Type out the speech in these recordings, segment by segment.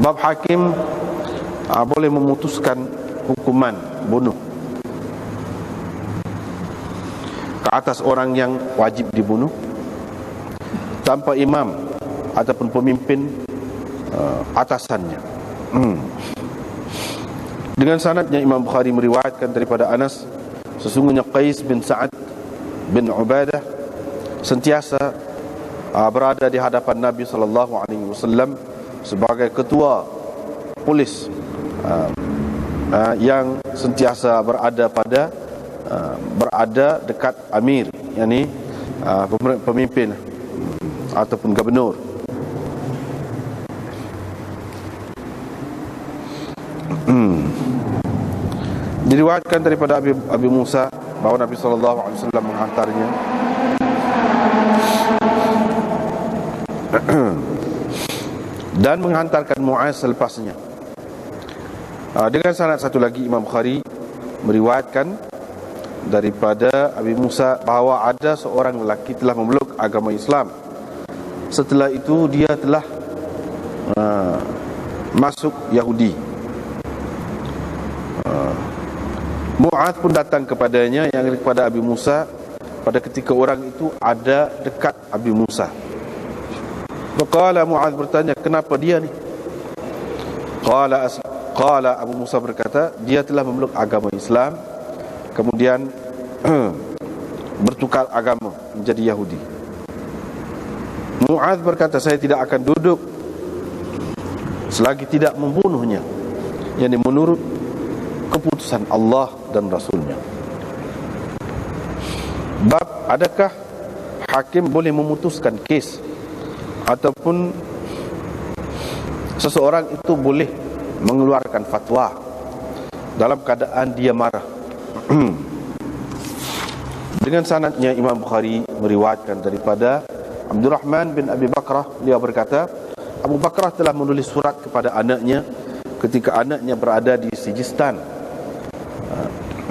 Bab hakim boleh memutuskan hukuman bunuh ke atas orang yang wajib dibunuh tanpa imam ataupun pemimpin atasannya. Dengan sanadnya Imam Bukhari meriwayatkan daripada Anas, sesungguhnya Qais bin Sa'ad bin Ubadah sentiasa berada di hadapan Nabi sallallahu alaihi wasallam sebagai ketua polis yang sentiasa berada dekat amir, yakni pemimpin ataupun gubernur. Diriwayatkan daripada Abi Musa bahawa Nabi sallallahu alaihi wasallam menghantarnya dan menghantarkan Muaz selepasnya. Dengan sanad satu lagi, Imam Bukhari meriwayatkan daripada Abi Musa bahawa ada seorang lelaki telah memeluk agama Islam. Setelah itu dia telah masuk Yahudi. Muaz pun datang kepadanya, yang kepada Abi Musa pada ketika orang itu ada dekat Abi Musa. Faqala Muaz bertanya, kenapa dia ni? Qala Abu Musa berkata, dia telah memeluk agama Islam, kemudian bertukar agama menjadi Yahudi. Muaz berkata, saya tidak akan duduk selagi tidak membunuhnya, yakni menurut keputusan Allah dan Rasulnya. Bab, adakah hakim boleh memutuskan kes ataupun seseorang itu boleh mengeluarkan fatwa dalam keadaan dia marah? Dengan sanadnya Imam Bukhari meriwayatkan daripada Abdurrahman bin Abi Bakrah, dia berkata, Abu Bakrah telah menulis surat kepada anaknya ketika anaknya berada di Sijistan,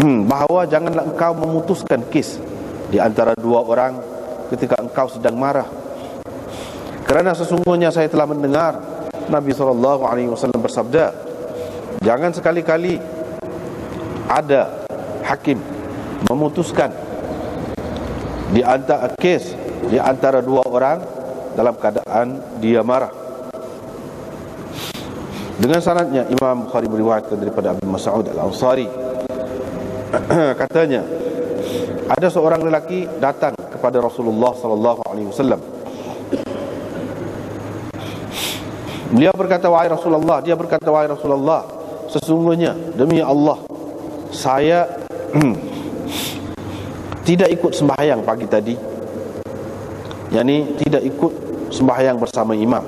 bahawa janganlah engkau memutuskan kes di antara dua orang ketika engkau sedang marah, kerana sesungguhnya saya telah mendengar Nabi SAW bersabda, jangan sekali-kali ada hakim memutuskan di antara kes di antara dua orang dalam keadaan dia marah. Dengan sanadnya Imam Bukhari meriwayatkan daripada Abu Mas'ud Al-Ansari, katanya, ada seorang lelaki datang kepada Rasulullah sallallahu alaihi wasallam. Dia berkata, wahai Rasulullah, sesungguhnya demi Allah saya tidak ikut sembahyang pagi tadi, yakni tidak ikut sembahyang bersama imam,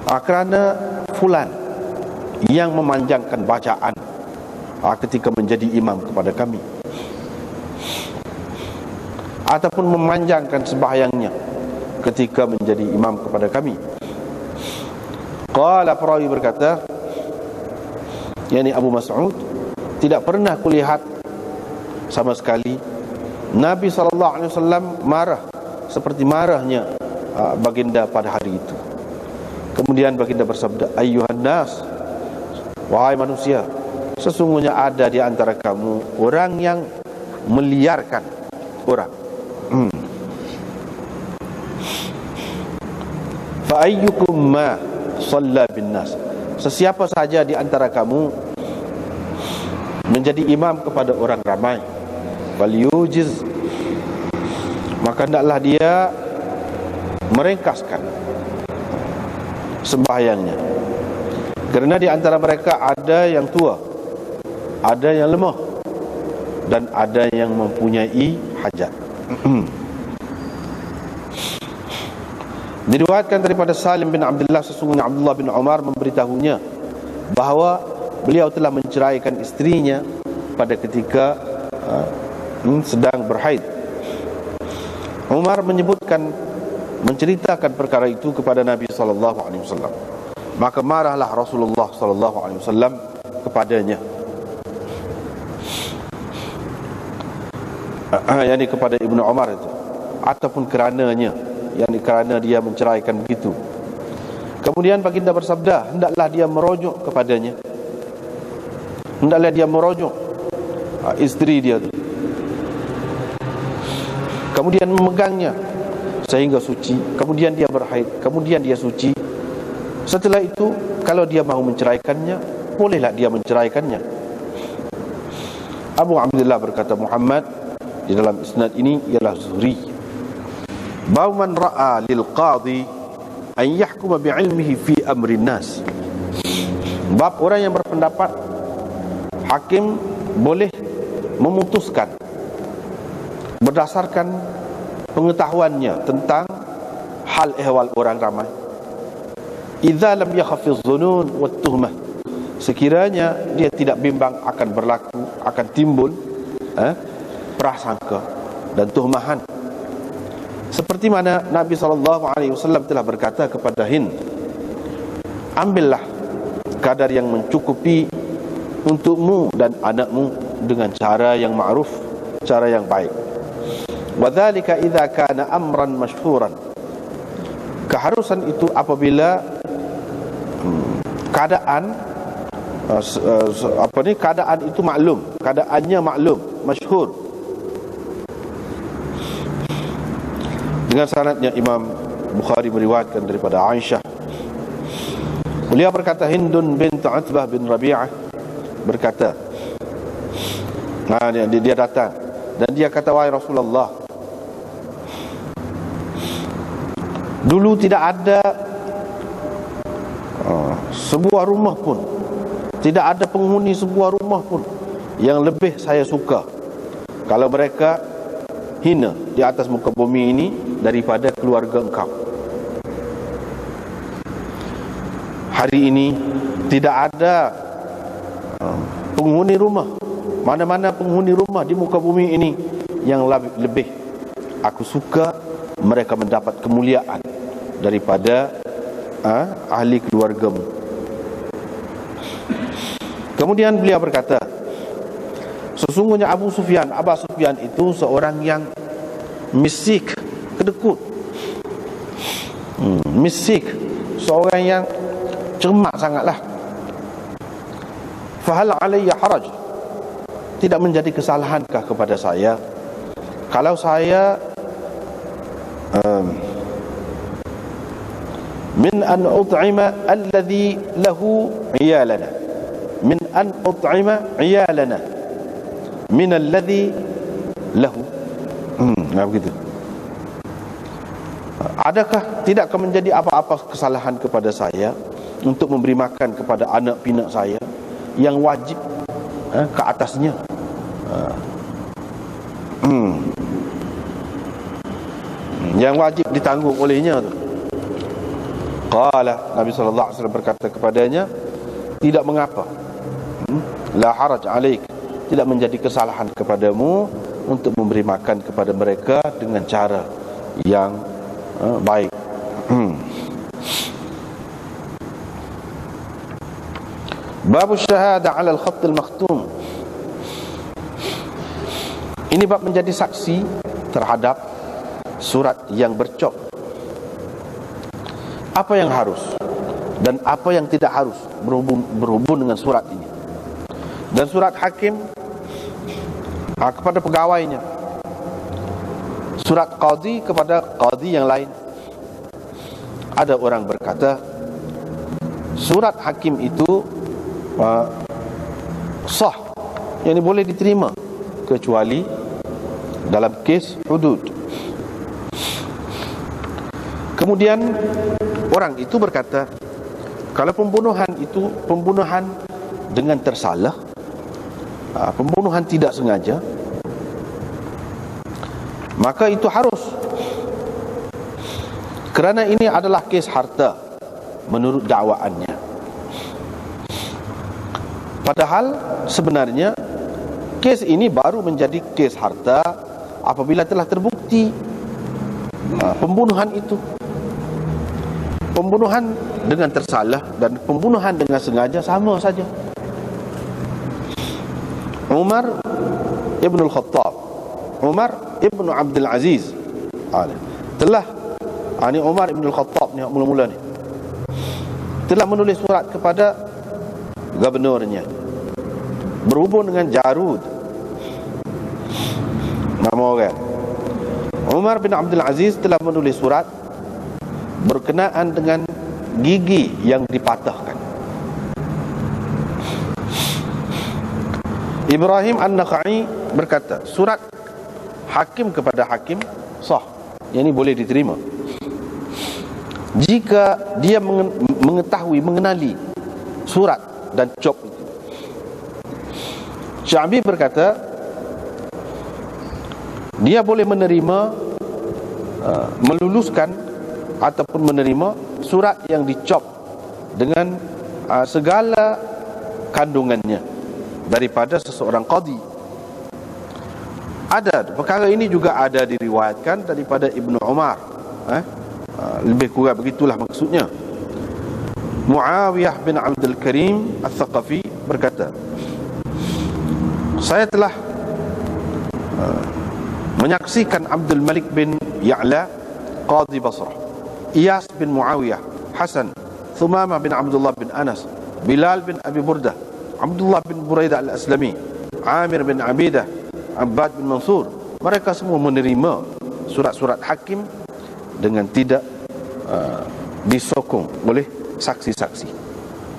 kerana fulan yang memanjangkan bacaan ketika menjadi imam kepada kami, ataupun memanjangkan sembahyangnya ketika menjadi imam kepada kami. Qala, perawi berkata, yakni Abu Mas'ud, tidak pernah kulihat sama sekali Nabi SAW marah seperti marahnya baginda pada hari itu. Kemudian baginda bersabda, ayyuhan nas, wahai manusia, sesungguhnya ada di antara kamu orang yang meliarkan orang. Fa ayyukum ma shalla bin nas, sesiapa saja di antara kamu menjadi imam kepada orang ramai, falyujiz, maka hendaklah dia meringkaskan sembahyangnya, kerana di antara mereka ada yang tua, ada yang lemah, dan ada yang mempunyai hajat. Diriwayatkan daripada Salim bin Abdullah, sesungguhnya Abdullah bin Umar memberitahunya bahawa beliau telah menceraikan istrinya pada ketika sedang berhaid. Umar menceritakan perkara itu kepada Nabi SAW. Maka marahlah Rasulullah SAW kepadanya, yakni kepada Ibnu Umar itu, ataupun kerananya, yakni kerana dia menceraikan begitu. Kemudian baginda bersabda, hendaklah dia merujuk kepadanya, hendaklah dia merujuk isteri dia tu, kemudian memegangnya sehingga suci, kemudian dia berhaid, kemudian dia suci. Setelah itu kalau dia mahu menceraikannya, bolehlah dia menceraikannya. Abu Abdullah berkata Muhammad, di dalam isnad ini ialah Zuhri. Bab man ra'a lil qadhi an yahkuma bi'ilmihi fi amrin nas. Bab orang yang berpendapat hakim boleh memutuskan berdasarkan pengetahuannya tentang hal ehwal orang ramai. Idza lam yakhafiz dhunun wat tuhmah, sekiranya dia tidak bimbang akan berlaku, akan timbul prasangka dan tuhmahan. Seperti mana Nabi SAW telah berkata kepada Hind, ambillah kadar yang mencukupi untukmu dan anakmu dengan cara yang ma'ruf, cara yang baik. Wa dzalika idza kana amran masyhuran. Keharusan itu apabila keadaan keadaan itu maklum, keadaannya maklum, masyhur. Dengan sanadnya Imam Bukhari meriwayatkan daripada Aisyah. Beliau berkata, Hindun bint Utbah bin Rabi'ah berkata, dia datang dan dia kata, wahai Rasulullah, dulu tidak ada sebuah rumah pun, tidak ada penghuni sebuah rumah pun yang lebih saya suka kalau mereka hina di atas muka bumi ini daripada keluarga engkau. Hari ini tidak ada penghuni rumah, mana-mana penghuni rumah di muka bumi ini yang lebih aku suka mereka mendapat kemuliaan daripada ahli keluargamu. Kemudian beliau berkata, sesungguhnya Abu Sufyan itu seorang yang misik, kedekut, misik, seorang yang cermat sangatlah. Fahal alayya haraj, tidak menjadi kesalahankah kepada saya kalau saya min an ut'ima alladhi lahu iyalana, min an ut'ima iyalana min alladhi lahu. Begitu. Adakah tidakkah menjadi apa-apa kesalahan kepada saya untuk memberi makan kepada anak pinak saya yang wajib ke atasnya? Yang wajib ditanggung olehnya tu. Qala, Nabi SAW berkata kepadanya, tidak mengapa, la haraj alaik, tidak menjadi kesalahan kepadamu untuk memberi makan kepada mereka dengan cara yang baik. Bab syahada ala al-khatt al-makhtum. Ini bab menjadi saksi terhadap surat yang bercop. Apa yang harus dan apa yang tidak harus berhubung dengan surat ini. Dan surat hakim kepada pegawainya, surat qadhi kepada qadhi yang lain. Ada orang berkata surat hakim itu sah, yang boleh diterima kecuali dalam kes hudud. Kemudian orang itu berkata, kalau pembunuhan itu pembunuhan dengan tersalah, pembunuhan tidak sengaja, maka itu harus, kerana ini adalah kes harta menurut dakwaannya. Padahal sebenarnya kes ini baru menjadi kes harta apabila telah terbukti pembunuhan itu. Pembunuhan dengan tersalah dan pembunuhan dengan sengaja sama saja. Umar Ibn Al-Khattab, Umar Ibn Abdul Aziz telah, ini Umar Ibn Al-Khattab ni mula-mula ni, telah menulis surat kepada gubernurnya berhubung dengan Jarud, nama orang. Umar bin Abdul Aziz telah menulis surat berkenaan dengan gigi yang dipatahkan. Ibrahim An-Nakhai berkata, surat hakim kepada hakim sah, yang ini boleh diterima jika dia mengetahui, mengenali surat dan cop itu. Sya'bi berkata, dia boleh menerima, meluluskan ataupun menerima surat yang dicop dengan segala kandungannya daripada seseorang qadi. Ada perkara ini juga ada diriwayatkan daripada Ibnu Umar, lebih kurang begitulah maksudnya. Muawiyah bin Abdul Karim Al-Thaqafi berkata, saya telah menyaksikan Abdul Malik bin Ya'la Qadhi Basrah, Iyas bin Muawiyah, Hasan, Thumamah bin Abdullah bin Anas, Bilal bin Abi Burdah, Abdullah bin Buraidah Al-Aslami, Amir bin Abidah, Abbad bin Mansur. Mereka semua menerima surat-surat hakim dengan tidak disokong oleh saksi-saksi,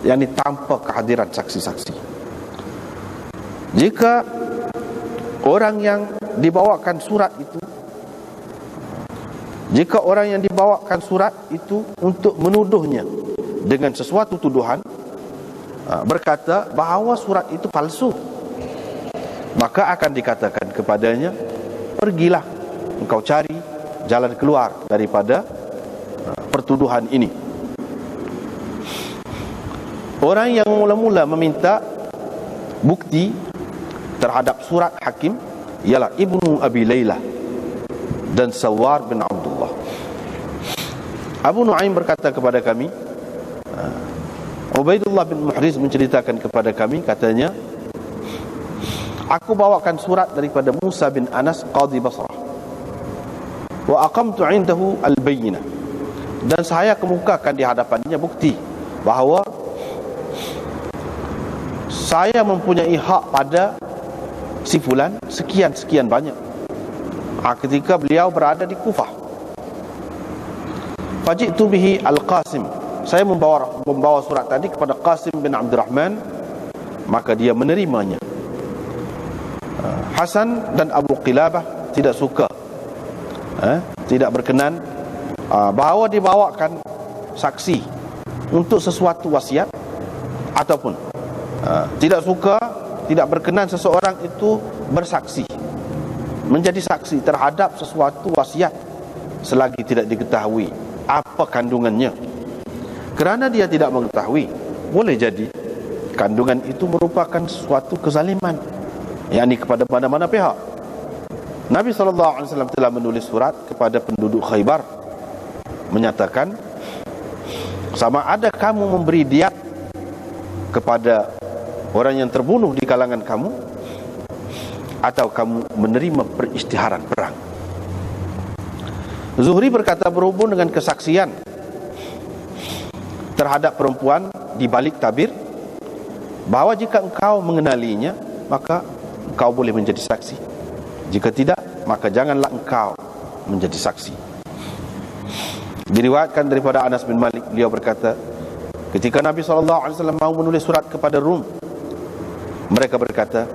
yakni tanpa kehadiran saksi-saksi. Jika orang yang dibawakan surat itu, jika orang yang dibawakan surat itu untuk menuduhnya dengan sesuatu tuduhan, berkata bahawa surat itu palsu, maka akan dikatakan kepadanya, pergilah engkau cari jalan keluar daripada pertuduhan ini. Orang yang mula-mula meminta bukti terhadap surat hakim ialah Ibnu Abi Laylah dan Sawar bin Abdullah. Abu Nu'aim berkata kepada kami, Ubaidullah bin Muhriz menceritakan kepada kami, katanya, aku bawakan surat daripada Musa bin Anas Qadhi Basrah, wa aqamtu indahu al-bayyinah, dan saya kemukakan di hadapannya bukti bahawa saya mempunyai hak pada si fulan sekian-sekian banyak ketika beliau berada di Kufah. Faji'tu bihi al-Qasim, saya membawa surat tadi kepada Qasim bin Abdurrahman, maka dia menerimanya. Hasan dan Abu Qilabah tidak suka, tidak berkenan bahawa dibawakan saksi untuk sesuatu wasiat, ataupun tidak suka, tidak berkenan seseorang itu bersaksi, menjadi saksi terhadap sesuatu wasiat selagi tidak diketahui apa kandungannya. Kerana dia tidak mengetahui, boleh jadi kandungan itu merupakan suatu kezaliman, yakni kepada mana-mana pihak. Nabi SAW telah menulis surat kepada penduduk Khaybar menyatakan, sama ada kamu memberi diat kepada orang yang terbunuh di kalangan kamu, atau kamu menerima peristiharan perang. Zuhri berkata, berhubung dengan kesaksian terhadap perempuan di balik tabir, bahawa jika engkau mengenalinya, maka engkau boleh menjadi saksi. Jika tidak, maka janganlah engkau menjadi saksi. Diriwayatkan daripada Anas bin Malik, beliau berkata, ketika Nabi SAW mahu menulis surat kepada Rum, mereka berkata,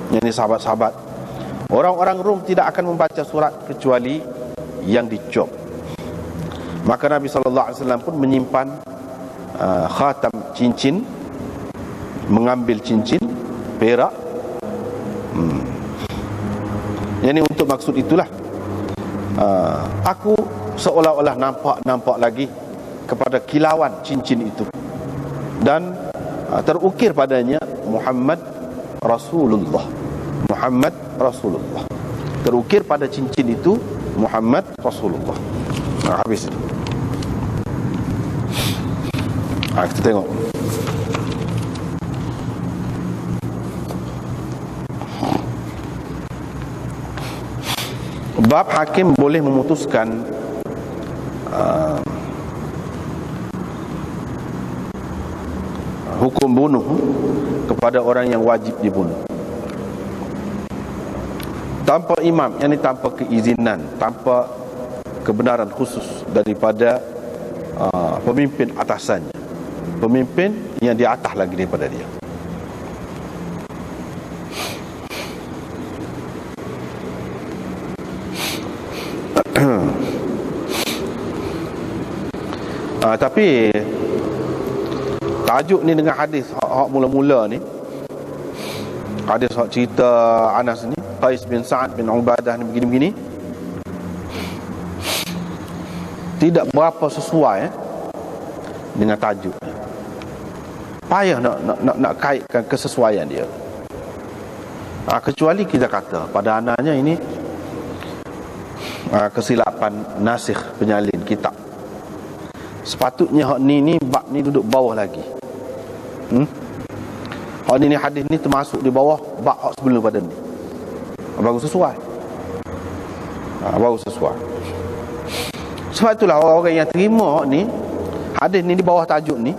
yakni sahabat-sahabat, orang-orang Rum tidak akan membaca surat kecuali yang dicop. Maka Nabi SAW pun menyimpan khatam cincin, mengambil cincin perak, yakni untuk maksud itulah, aku seolah-olah nampak lagi kepada kilauan cincin itu, dan terukir padanya Muhammad Rasulullah. Muhammad Rasulullah, terukir pada cincin itu Muhammad Rasulullah. Habis. Kita tengok. Bab hakim boleh memutuskan hukum bunuh kepada orang yang wajib dibunuh tanpa imam, yakni tanpa keizinan, tanpa kebenaran khusus daripada pemimpin atasannya, pemimpin yang di atas lagi daripada dia. Tapi tajuk ni dengan hadis hak mula-mula ni, hadis hak cerita Anas ni, Qais bin Sa'ad bin Ubadah ni begini-begini, tidak berapa sesuai dengan tajuk. Payah nak kaitkan kesesuaian dia. Kecuali kita kata pada anaknya ini kesilapan nasikh penyalin kitab. Sepatutnya hak ni bab ni duduk bawah lagi. Hak ni hadis ni termasuk di bawah bab hak sebelum pada ni. Baru sesuai. Baru sesuai. Sebab itulah orang-orang yang terima hak ni, hadis ni di bawah tajuk ni,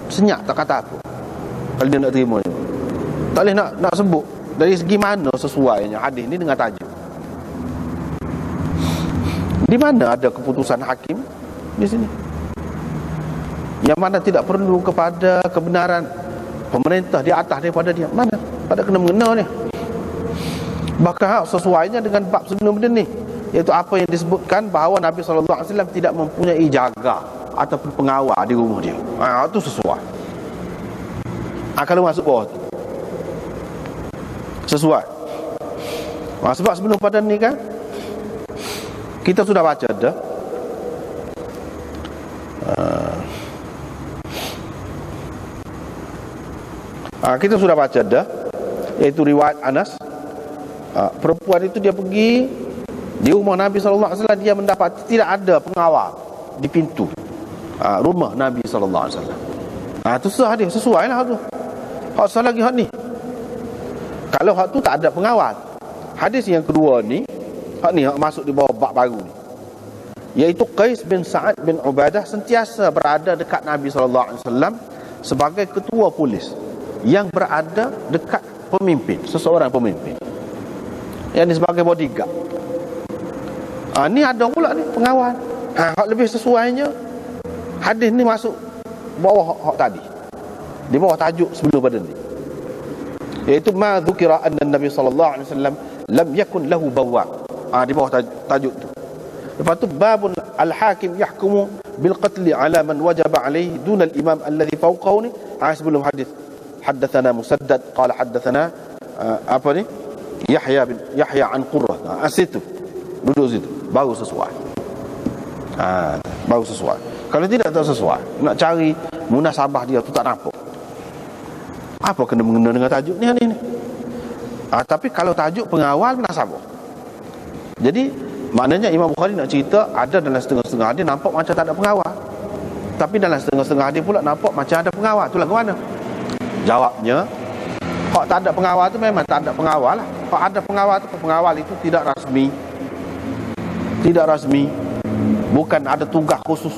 senyap tak kata apa. Kalau dia nak terima ni, tak boleh nak sebut dari segi mana sesuainya hadis ni dengan tajuk. Di mana ada keputusan hakim di sini yang mana tidak perlu kepada kebenaran pemerintah di atas daripada dia? Mana? Pada kena-mengena ni. Bahkan sesuainya dengan bab sebelum benda ni, iaitu apa yang disebutkan bahawa Nabi SAW tidak mempunyai jaga ataupun pengawal di rumah dia. Itu sesuai. Kalau masuk bawah tu sesuai. Sebab sebelum pada ni kan kita sudah baca dah kita sudah baca dah, iaitu riwayat Anas. Perempuan itu dia pergi di rumah Nabi SAW, dia mendapat tidak ada pengawal di pintu rumah Nabi SAW. Itu hadis sesuai lah tu. Hak salah lagi hak ni. Kalau hak tu tak ada pengawal, hadis yang kedua ni, hak ni hak masuk di bawah bab baru ni, iaitu Qais bin Sa'ad bin Ubadah sentiasa berada dekat Nabi SAW sebagai ketua polis yang berada dekat pemimpin, seseorang pemimpin, yang ni sebagai bodyguard. Ni ada pula ni pengawal. Hak lebih sesuainya hadis ni masuk bawah hak tadi, di bawah tajuk sebelum pada ni, iaitu ma dzukira anna Nabi sallallahu alaihi wasallam lam yakun lahu bawwab. Di bawah tajuk tu. Lepas tu babun al-hakim yahkumu bil qatl ala man wajaba alaihi dun al-imam alladhi fawqahu ni. Sebelum hadis haddatsana Musaddad qala haddatsana apa ni, Yahya an Qurrah. Situ duduk situ baru sesuai. Baru sesuai. Kalau tidak tak sesuai, nak cari munasabah dia tu tak nampak. Apa kena mengena dengan tajuk ni hari ni? Tapi kalau tajuk pengawal munasabah, jadi maknanya Imam Bukhari nak cerita ada dalam setengah-setengah dia nampak macam tak ada pengawal, tapi dalam setengah-setengah dia pula nampak macam ada pengawal. Tu lagu mana? Jawabnya, hak tak ada pengawal tu memang tak ada pengawal lah. Hak ada pengawal tu, pengawal itu tidak rasmi. Tidak rasmi. Bukan ada tugas khusus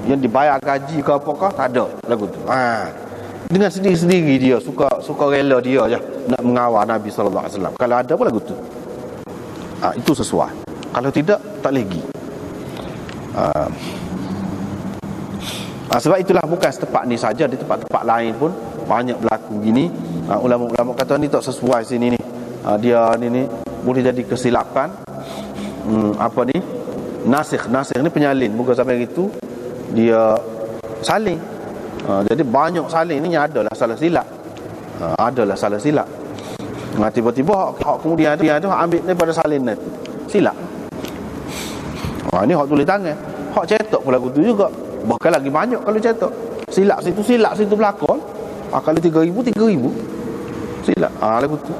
yang dibayar gaji ke apakah, tak ada lagu tu. Dengan sendiri-sendiri dia suka rela dia je nak mengawal Nabi SAW. Kalau ada pun lagu tu. Itu sesuai. Kalau tidak, tak lagi. Sebab itulah bukan setempat ni saja, di tempat-tempat lain pun banyak berlaku gini. Ulama-ulama kata ni tak sesuai sini ni. Dia ni boleh jadi kesilapan. Apa ni? Nasikh ni penyalin. Bukan sampai gitu dia saling. Jadi banyak saling ni adalah salah silap. Adalah salah silap. Tiba-tiba hak kemudian dia tu ambil daripada salin tu. Silap. Ini hak tulis tangan. Hak cetak pula gitu juga. Bahkan lagi banyak kalau cetak. Silap situ berlakon. Kalau 3,000 silap. Lagu tu.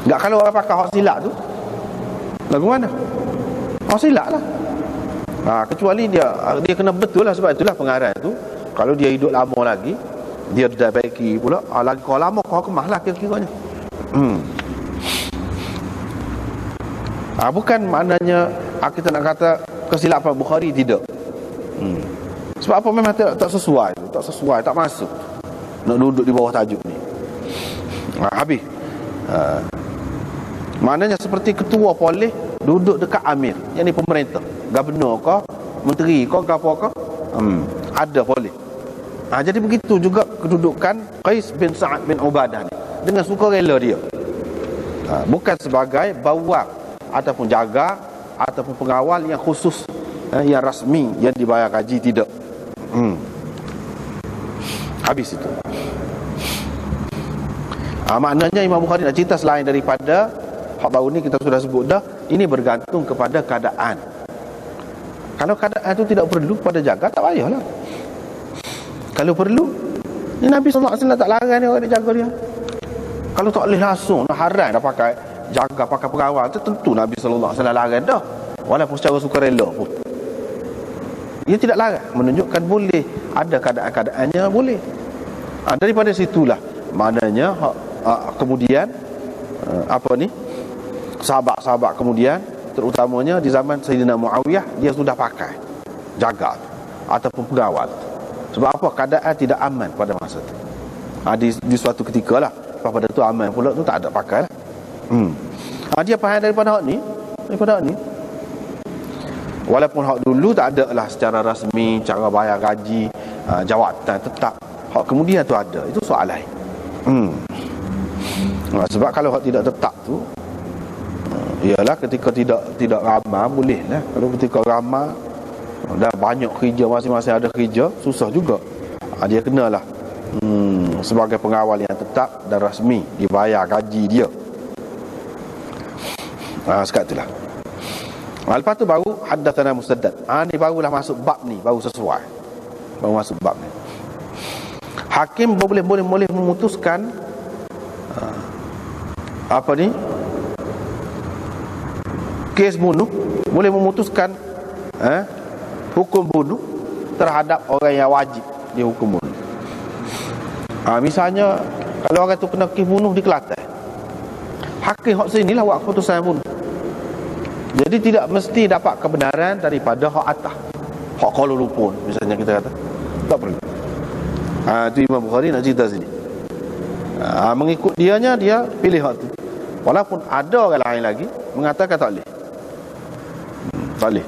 Enggak kalau orang pakai hak silap tu. Lagu mana? Hak silap lah. Kecuali dia kena betul lah. Sebab itulah pengarang tu, kalau dia hidup lama lagi, dia dah baiki pula. Lagi kau lama kau kemah lah kira-kiranya. Bukan maknanya kita nak kata kesilapan Bukhari, tidak. Sebab apa, memang tak sesuai, tak masuk. nak duduk di bawah tajuk ni. Habis. Maknanya seperti ketua polis duduk dekat amir, yang ni pemerintah, gubernur ke, menteri ke apa ke, ada polis. Jadi begitu juga kedudukan Qais bin Sa'ad bin Ubadah ni, dengan sukarela dia. Bukan sebagai bawab ataupun jaga ataupun pengawal yang khusus, yang rasmi, yang dibayar gaji, tidak. Habis itu. Maknanya Imam Bukhari nak cerita selain daripada hak baru ni, kita sudah sebut dah, ini bergantung kepada keadaan. Kalau keadaan itu tidak perlu pada jaga, tak payahlah. Kalau perlu, ni Nabi SAW tak larang dia orang nak jaga dia. Kalau tak boleh langsung, nak haram dah pakai jaga, pakai pengawal, tu tentu Nabi SAW larang dah, walaupun secara sukarela pun. Ia tidak larang, menunjukkan boleh, ada keadaan-keadaannya boleh. Daripada situlah maknanya kemudian sahabat-sahabat kemudian, terutamanya di zaman Sayyidina Muawiyah, dia sudah pakai jaga ataupun pengawal. Sebab apa? Keadaan tidak aman pada masa itu. Di suatu ketika lah, pada tu aman pula tu tak ada pakai lah. Dia faham daripada hak ni, walaupun hak dulu tak ada lah secara rasmi, cara bayar gaji, jawatan tetap. Hak kemudian tu ada, itu soal lain. Sebab kalau hak tidak tetap tu, ialah ketika tidak ramah boleh lah. Kalau ketika ramah dah banyak kerja, masing-masing ada kerja, susah juga. Dia kenalah sebagai pengawal yang tetap dan rasmi, dibayar gaji dia. Sekat itulah. Lepas tu baru haddatsana Musaddad. Ni barulah masuk bab ni, baru sesuai. Baru masuk bab ni. Hakim boleh memutuskan kes bunuh, boleh memutuskan hukum bunuh terhadap orang yang wajib dihukum bunuh. Misalnya kalau orang tu kena kes bunuh di Kelantan, hakim hak sini lah buat keputusan bunuh. Jadi tidak mesti dapat kebenaran daripada hak atas, hak Kuala Lumpur misalnya, kita kata tak perlu. Itu Imam Bukhari nak cerita sini. Mengikut dianya, dia pilih hak tu, walaupun ada orang lain lagi mengatakan tak boleh. Tak boleh.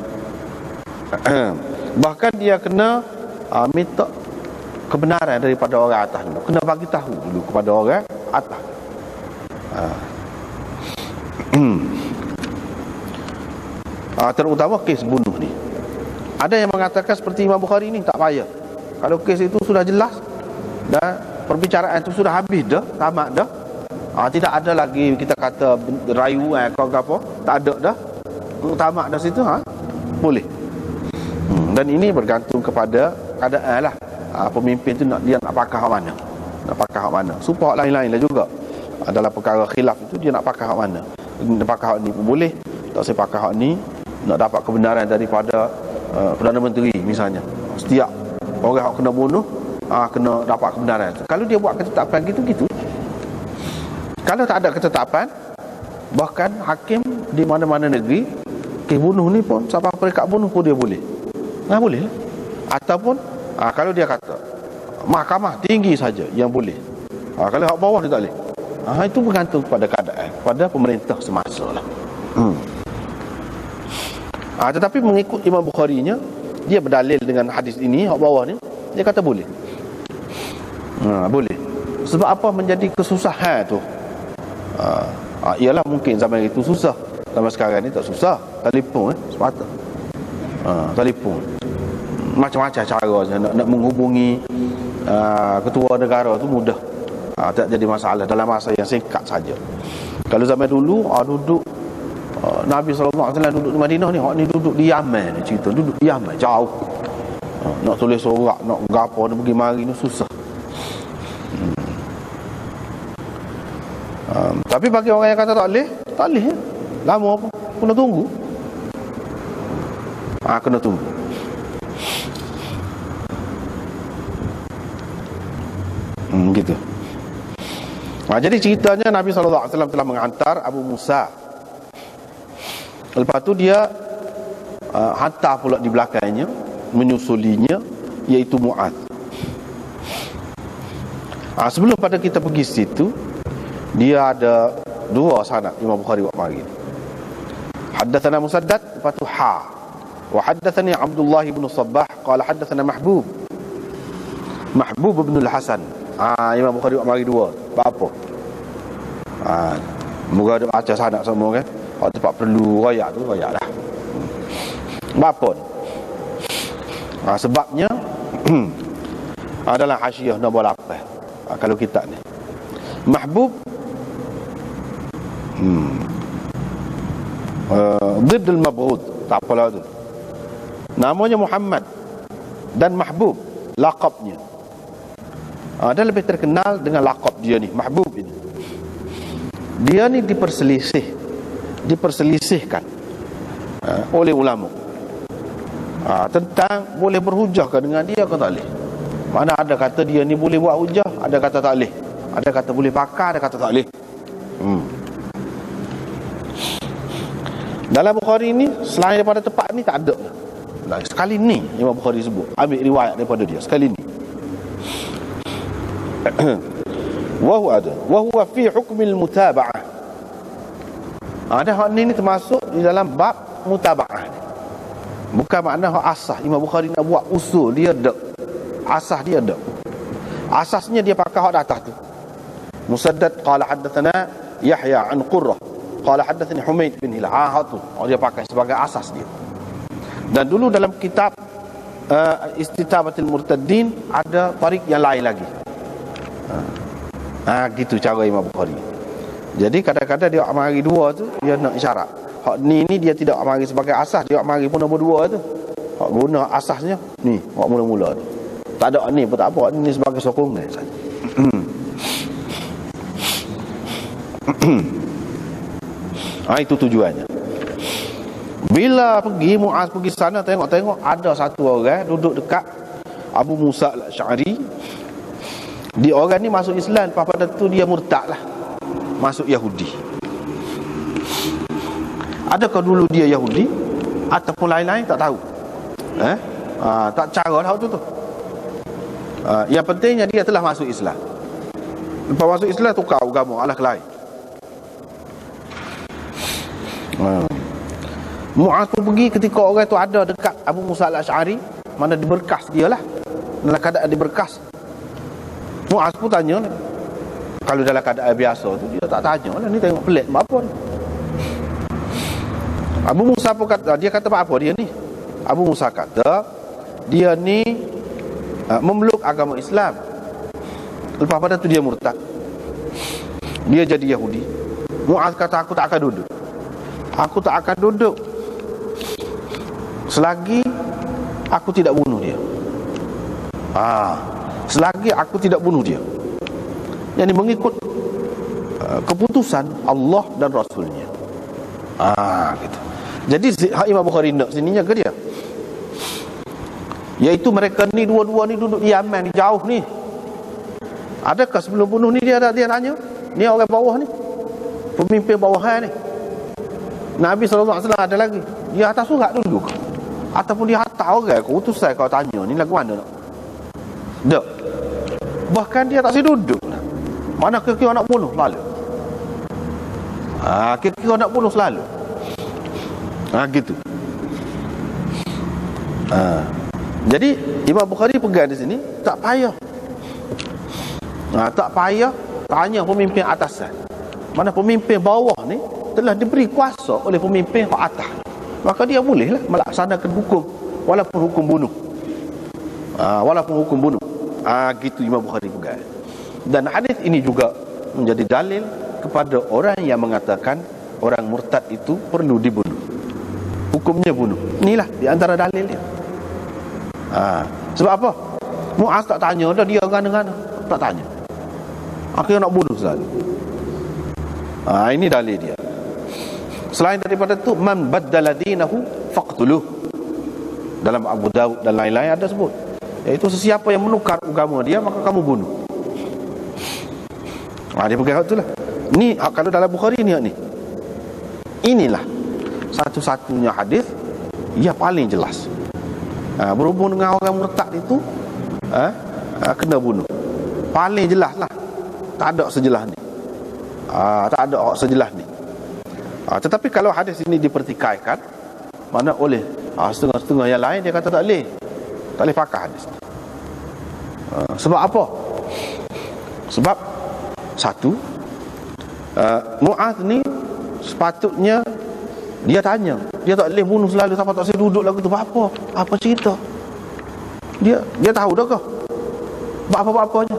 Bahkan dia kena minta kebenaran daripada orang atas dulu, kena bagi tahu dulu kepada orang atas. Terutama kes bunuh ni. Ada yang mengatakan seperti Imam Bukhari ni, tak payah. Kalau kes itu sudah jelas dan perbicaraan itu sudah habis dah, tamat dah, tidak ada lagi kita kata rayuan kau apa, tak ada dah, tamat dah situ, boleh. Dan ini bergantung kepada keadaan lah. Pemimpin tu dia nak pakai hak mana, supaya lain-lain lah juga. Dalam perkara khilaf itu, dia nak pakai hak mana. Nak pakai hak ni pun boleh, tak saya pakai hak ni, nak dapat kebenaran daripada Perdana Menteri misalnya. Setiap orang yang kena bunuh kena dapat kebenaran. Kalau dia buat ketetapan gitu-gitu, kalau tak ada ketetapan, bahkan hakim di mana-mana negeri, kes bunuh ni pun, siapa perekat bunuh pun dia boleh. Boleh. Ataupun kalau dia kata mahkamah tinggi saja yang boleh, kalau hak bawah dia tak boleh. Itu bergantung pada keadaan, pada pemerintah semasa lah. Tetapi mengikut Imam Bukhari-nya, dia berdalil dengan hadis ini, hak bawah ni, dia kata boleh. Boleh. Sebab apa menjadi kesusahan tu? Ialah mungkin zaman itu susah, zaman sekarang ni tak susah. Telefon sepatut. Telefon, macam-macam cara nak menghubungi ketua negara tu mudah. Tak jadi masalah dalam masa yang singkat saja. Kalau zaman dulu duduk Nabi SAW duduk di Madinah ni, ni duduk di Yaman ni, cerita duduk di Yaman jauh. Nak tulis surat, nak gapo, nak pergi mari ni susah. Tapi bagi orang yang kata tak boleh lama apa, kena tunggu. Kena tunggu. Gitu. Jadi ceritanya Nabi SAW telah menghantar Abu Musa. Lepas tu dia hantar pula di belakangnya, menyusulinya, iaitu Mu'adz. Sebelum pada kita pergi situ, dia ada dua sanad Imam Bukhari buat mari. Haddatsana Musaddad Fatuha wa haddatsani Abdullah bin Sabbah qala haddatsana Mahbub bin Al-Hasan. Imam Bukhari buat mari dua. Apa? Moga ada baca sanad semua kan. Kalau tempat perlu royak tu royak dah. Apa? Sebabnya adalah hasyiah nombor 8. Kalau kitab ni Mahbub Didd al-Mabghud, tak apalah tu. Namanya Muhammad dan Mahbub laqabnya. Dia lebih terkenal dengan laqab dia ni, Mahbub ini. Dia ni diperselisihkan oleh ulama tentang boleh berhujah ke dengan dia ke tak boleh. Mana ada kata dia ni boleh buat hujah, ada kata tak boleh. Ada kata boleh pakar, ada kata tak boleh. Dalam Bukhari ni, selain daripada tempat ni tak ada. Sekali ni Imam Bukhari sebut, ambil riwayat daripada dia sekali ni. Wa huwa fi hukmil mutaba'ah. Ada hak ni termasuk di dalam bab mutaba'ah. Bukan makna hak asah. Imam Bukhari nak buat usul, dia ada asah, dia ada. Asasnya dia pakai hak atas tu. Musaddad qala haddatsana Yahya an Qurrah qala haddatsani Humaid bin Hilal. Dia pakai sebagai asas dia. Dan dulu dalam kitab Istitabatul Murtaddin ada tarik yang lain lagi. Gitu cara Imam Bukhari. Jadi kadang-kadang dia mari dua tu, dia nak isyarat. Hak ni dia tidak mari sebagai asas, dia mari pun nombor dua tu. Hak guna asasnya ni, hak mula-mula tu. Tak ada ni pun tak apa, ni sebagai sokongan saja. Itu tujuannya. Bila pergi Muaz pergi sana, tengok-tengok ada satu orang duduk dekat Abu Musa al-Asy'ari. Dia orang ni masuk Islam, pada tu dia murtad lah, masuk Yahudi. Adakah dulu dia Yahudi ataupun lain-lain, tak tahu. Tak cara lah tu. Yang pentingnya dia telah masuk Islam. Lepas masuk Islam tukar agama, alah lain. Muaz pun pergi ketika orang tu ada dekat Abu Musa al-Asy'ari, mana diberkas dia lah, dalam keadaan diberkas. Muaz pun tanya, kalau dalam keadaan biasa tu dia tak tanya lah, ni tengok pelik apa ni. Abu Musa pun kata, dia kata apa dia ni? Abu Musa kata dia ni memeluk agama Islam. Lepas pada tu dia murtad, dia jadi Yahudi. Muaz kata, aku tak akan duduk selagi aku tidak bunuh dia. Selagi aku tidak bunuh dia, yang mengikut keputusan Allah dan Rasulnya. Gitu. Jadi Imam Bukhari nak sininya ke dia, iaitu mereka ni dua-dua ni duduk di Yaman, di jauh ni. Adakah sebelum bunuh ni dia tanya, ni orang bawah ni, pemimpin bawahan ni, Nabi SAW ada lagi, dia atas surat dulu ke? Ataupun dia hantar orang ke utusan kau tanya ni lagu mana nak? Tak. Bahkan dia tak sedar duduk. Mana kira-kira nak bunuh selalu. Kira-kira nak bunuh selalu. Gitu. Jadi Imam Bukhari pegang di sini, tak payah. Tak payah tanya pemimpin atasan. Mana pemimpin bawah ni telah diberi kuasa oleh pemimpin ke atas, maka dia bolehlah melaksanakan hukum, walaupun hukum bunuh. Gitu Imam Bukhari pegang. Dan hadis ini juga menjadi dalil kepada orang yang mengatakan orang murtad itu perlu dibunuh, hukumnya bunuh. Inilah di antara dalil dia. Sebab apa? Muaz tak tanya dah, dia gana-gana tak tanya, akhirnya nak bunuh selalu. Ini dalil dia. Selain daripada itu, man baddala dinahu faqtuluh. Dalam Abu Daud dan lain-lain ada sebut, iaitu sesiapa yang menukar agama dia, maka kamu bunuh. Dia pegang itulah. Ni kalau dalam Bukhari ni, inilah satu-satunya hadis yang paling jelas. Berhubung dengan orang murtad itu, kena bunuh. Paling jelas lah. tak ada sejelas ni. Tak ada sejelas ni. Tetapi kalau hadis ini dipertikaikan, mana oleh setengah-setengah yang lain dia kata tak boleh pakai hadis ni. Sebab apa? Sebab satu, Mu'adh ni sepatutnya dia tanya, dia tak boleh bunuh selalu sampai tak saya duduk lagu tu. Apa cerita? Dia tahu dah ke? Apa-apanya?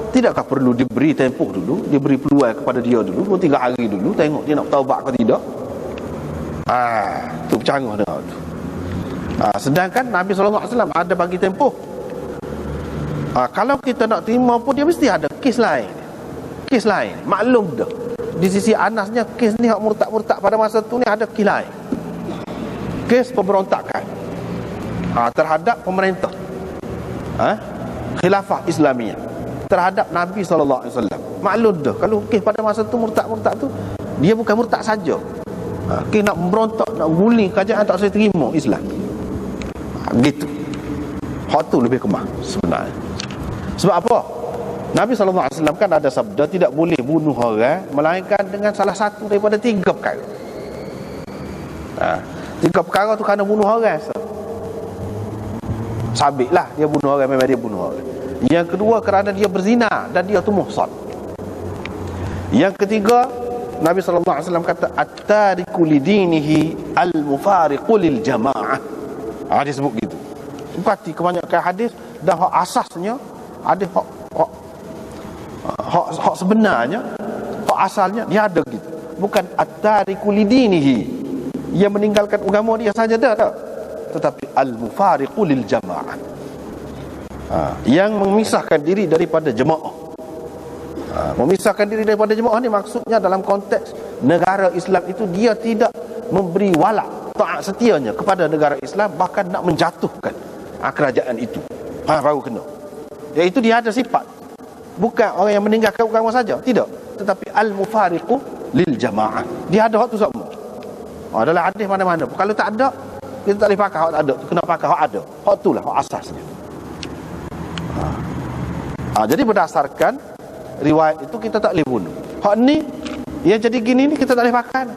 Tidakkah perlu diberi tempoh dulu, diberi peluang kepada dia dulu 2-3 hari dulu, tengok dia nak taubat ke tidak? Tu bercanggah dengan tu. Sedangkan Nabi SAW ada bagi tempoh. Kalau kita nak terima pun dia mesti ada kes lain. Maklum dah. Di sisi Anasnya kes ni hak murtad pada masa tu ni ada kes lain. Kes pemberontakan terhadap pemerintah, khilafah Islamiyah, terhadap Nabi SAW. Maklum dah, kalau kes pada masa tu murtad tu, dia bukan murtad saja. Kes nak memberontak, nak guling kerajaan, tak saya terima Islam. Gitu. Hak tu lebih kemah sebenarnya. Sebab apa? Nabi SAW kan ada sabda, tidak boleh bunuh orang melainkan dengan salah satu daripada 3 perkara. 3 perkara tu kerana bunuh orang. Sabitlah dia bunuh orang, memang dia bunuh orang. Yang kedua kerana dia berzina dan dia tu muhsan. Yang ketiga, Nabi SAW kata at-tariku lidinihi al-mufariqu lil jamaah. Dia sebut gitu. Berarti kebanyakan hadis dan hak asasnya ada hak sebenarnya, hak asalnya dia ada gitu. Bukan at-tariku lidinihi, yang meninggalkan agama dia saja dah, tetapi al-mufariqu lil jamaah, yang memisahkan diri daripada jemaah. Memisahkan diri daripada jemaah ni maksudnya dalam konteks negara Islam itu dia tidak memberi wala, taat setianya kepada negara Islam, bahkan nak menjatuhkan kerajaan itu. Baru kena. Iaitu dia ada sifat, bukan orang yang meninggalkan agama saja, tidak, tetapi al-mufariqu lil jamaah. Dia ada hak tu semua. Dalam hadis mana-mana. Kalau tak ada, kita tak boleh pakai hak tak ada. Kena pakai hak ada. Hak itulah hak asasnya. Jadi berdasarkan riwayat itu kita tak boleh bunuh. Hak ni yang jadi gini ni kita tak boleh pakai.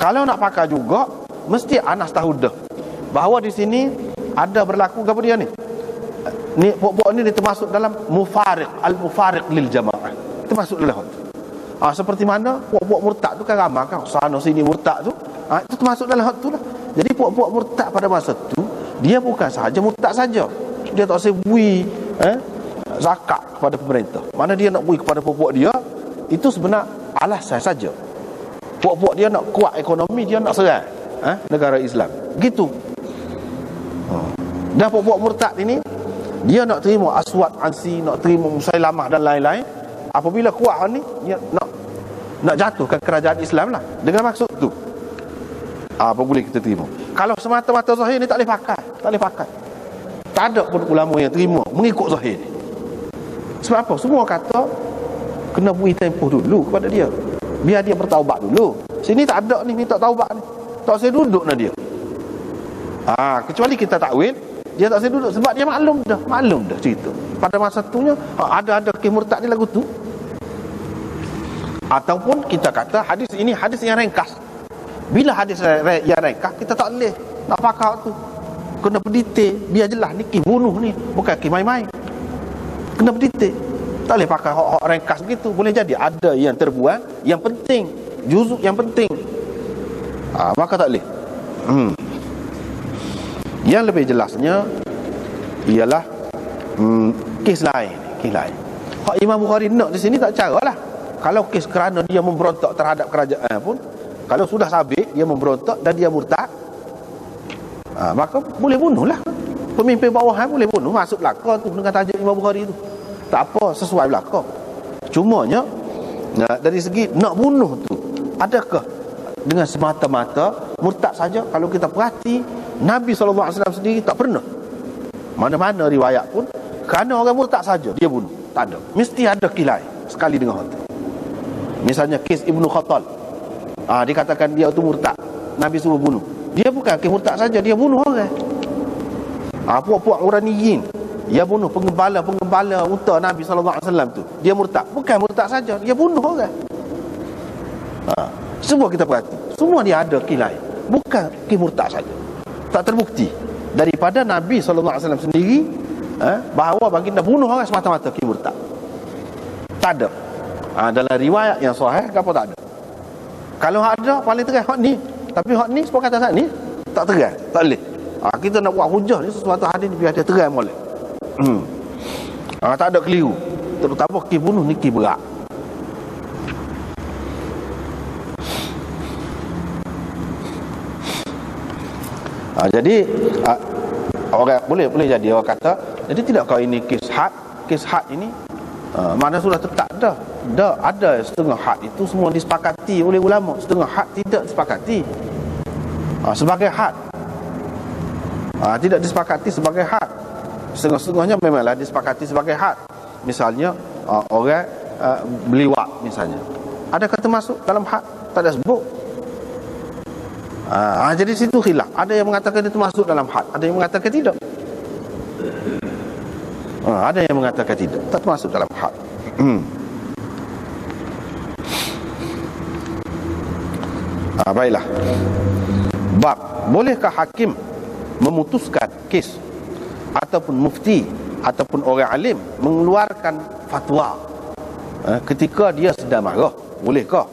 Kalau nak pakai juga, mesti Anas tahu dah bahawa di sini ada berlaku apa dia ni? Ni puak-puak ni dia termasuk dalam mufariq, al-mufariq lil jamaah. Termasuk dalam hal tu. Seperti mana puak-puak murtad tu kan ramai kan, sana sini murtad tu. Itu termasuk dalam hal tu lah. Jadi puak-puak murtad pada masa tu, dia bukan sahaja murtad saja. Dia tak usah bui zakat kepada pemerintah. Mana dia nak bui kepada puak-puak dia, itu sebenarnya alasan saja. Puak-puak dia nak kuat ekonomi, dia nak serang negara Islam. Gitu. Dan puak-puak murtad ini, dia nak terima Aswad Ansi, nak terima Musailamah dan lain-lain. Apabila kuat ni, dia nak jatuhkan kerajaan Islam lah, dengan maksud tu. Apa boleh kita terima? Kalau semata-mata zahir ni tak boleh pakai. Tak ada pun ulama yang terima mengikut zahir ni. Sebab apa? Semua kata kena beri tempoh dulu kepada dia, biar dia bertaubat dulu. Sini tak ada ni minta taubat ni, tak saya duduk dengan dia. Kecuali kita takwil, dia tak saya duduk sebab dia maklum dah cerita. Pada masa tunya ada kes murtad ni lagu tu. Ataupun kita kata hadis ini hadis yang ringkas. Bila hadis yang ringkas, kita tak boleh nak pakai tu. Kena berdetail, biar jelas ni kes bunuh ni, bukan kes main-main. Kena berdetail. Tak boleh pakai hak ringkas begitu. Boleh jadi ada yang terbuang, yang penting, juzuk yang penting, maka tak boleh. Yang lebih jelasnya ialah kes lain. Hak Imam Bukhari nak di sini tak caralah. Kalau kes kerana dia memberontak terhadap kerajaan pun, kalau sudah sabit dia memberontak dan dia murtad, maka boleh bunuhlah. Pemimpin bawahan boleh bunuh, masuk belaka tu dengan tajuk Imam Bukhari tu. Tak apa, sesuai belaka. Cumanya dari segi nak bunuh tu, adakah dengan semata-mata murtad saja? Kalau kita perhati, Nabi SAW sendiri tak pernah, mana-mana riwayat pun, kerana orang murtad saja dia bunuh. Tak ada. Mesti ada kilai sekali dengan hal tu. Misalnya kes Ibnu Khattal, dikatakan dia tu murtad, Nabi suruh bunuh. Dia bukan kes murtad saja, dia bunuh orang. Puak-puak Uraniyin, Dia bunuh penggembala unta Nabi SAW tu. Dia murtad. Bukan murtad saja, dia bunuh orang. Semua kita perhati, semua dia ada kes lain, bukan kes murtad saja. Tak terbukti daripada Nabi SAW sendiri bahawa baginda bunuh orang semata-mata kes murtad. Tak ada. Dalam riwayat yang sahih apa tak ada. Kalau ada paling terang hak ni. Tapi hak ni sebab kata ni tak terang, tak boleh. Kita nak buat hujah ni sesuatu hadis ni biar dia terang boleh. Tak ada keliru. Terutama kes bunuh ni kes berat. Jadi orang boleh jadi orang kata, jadi tidak kau ini kes had ini mana sudah tetap dah ada setengah had itu semua disepakati oleh ulama, setengah had tidak disepakati sebagai had, tidak disepakati sebagai had. Setengah-setengahnya memanglah disepakati sebagai had. Misalnya orang beliwak misalnya, adakah termasuk dalam had? Tak ada sebut. Jadi situ khilaf. Ada yang mengatakan itu masuk dalam had, ada yang mengatakan tidak. Ada yang mengatakan tidak, tak masuk dalam had. Baiklah. Bab, bolehkah hakim memutuskan kes ataupun mufti ataupun orang alim mengeluarkan fatwa ketika dia sedang marah? Bolehkah?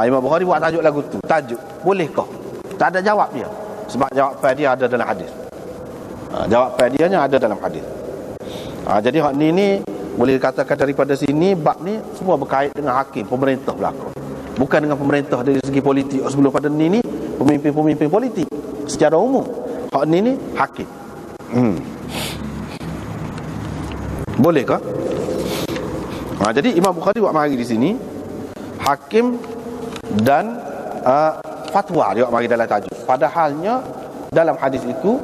Imam Bukhari buat tajuk lagu tu, tajuk bolehkah? Tak ada jawab dia, sebab jawapan dia ada dalam hadis. Jawapan dia ada dalam hadis. Jadi hak ni boleh dikatakan daripada sini bab ni semua berkait dengan hakim, pemerintah belaka. Bukan dengan pemerintah dari segi politik. Sebelum pada ni pemimpin-pemimpin politik secara umum. Hak ni hakim. Bolehkah? Jadi Imam Bukhari buat mari di sini hakim dan fatwa dia mari dalam tajuk. Padahalnya dalam hadis itu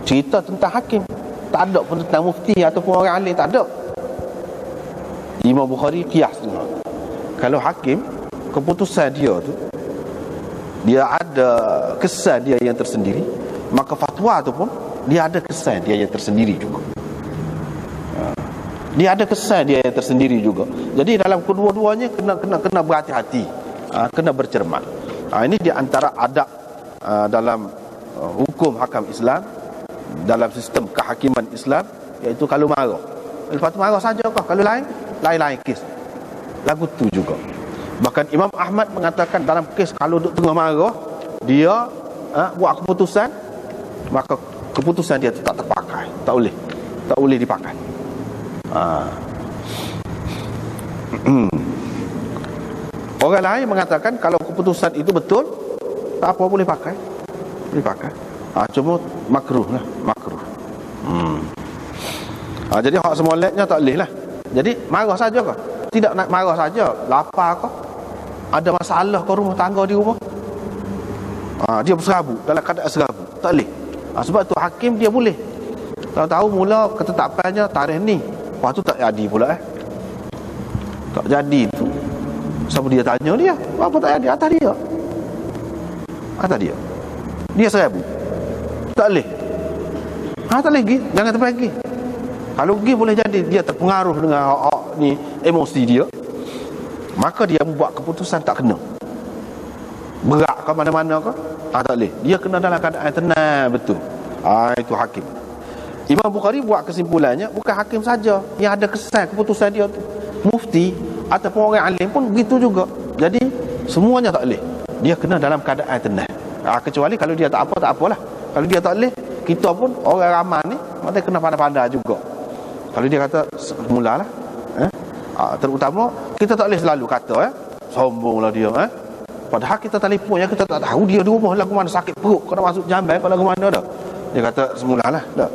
cerita tentang hakim, tak ada pun tentang mufti ataupun orang alim, tak ada. Imam Bukhari kias dengar. Kalau hakim, keputusan dia tu dia ada kesan dia yang tersendiri, maka fatwa tu pun dia ada kesan dia yang tersendiri juga. Dia ada kesan dia yang tersendiri juga. Jadi dalam kedua-duanya kena berhati-hati, kena bercermat. Ini di antara adab dalam hukum hakam Islam, dalam sistem kehakiman Islam, iaitu kalau marah, lepas tu marah saja kah? Kalau lain kes lagu tu juga. Bahkan Imam Ahmad mengatakan dalam kes kalau duk tengah marah dia buat keputusan, maka keputusan dia tu tak terpakai, tak boleh dipakai. Orang lain mengatakan kalau keputusan itu betul, tak apa, boleh pakai. Cuma makruh. Jadi hak semoleknya tak boleh lah. Jadi marah saja kah? Tidak nak marah saja, lapar kah? Ada masalah ke rumah tangga di rumah? Dia berserabut, dalam keadaan serabut, tak boleh. Sebab tu hakim dia boleh. Kalau tahu mula ketetapannya tarikh ni, lepas tu tak jadi pula tak jadi tu. Siapa dia tanya dia? Apa tak jadi? Atas dia. Dia serabut. Tak boleh. Tak boleh pergi. Jangan terpergi. Kalau pergi boleh jadi dia terpengaruh dengan ni emosi dia, maka dia membuat keputusan tak kena. Berak ke mana-mana ke? Tak boleh. Dia kena dalam keadaan tenang betul. Itu hakim. Imam Bukhari buat kesimpulannya, bukan hakim saja yang ada kesan keputusan dia tu, mufti ataupun orang alim pun begitu juga. Jadi semuanya tak boleh. Dia kena dalam keadaan tenang. Kecuali kalau dia tak apalah. Kalau dia tak boleh, kita pun orang ramai ni mesti kena pandai-pandai juga. Kalau dia kata mulalah, terutama kita tak boleh selalu kata sombonglah dia, padahal kita telefon yang kita tak tahu dia di rumah lagu mana, sakit perut kena masuk jamban kalau lagu mana dah. Dia kata semulalah dah.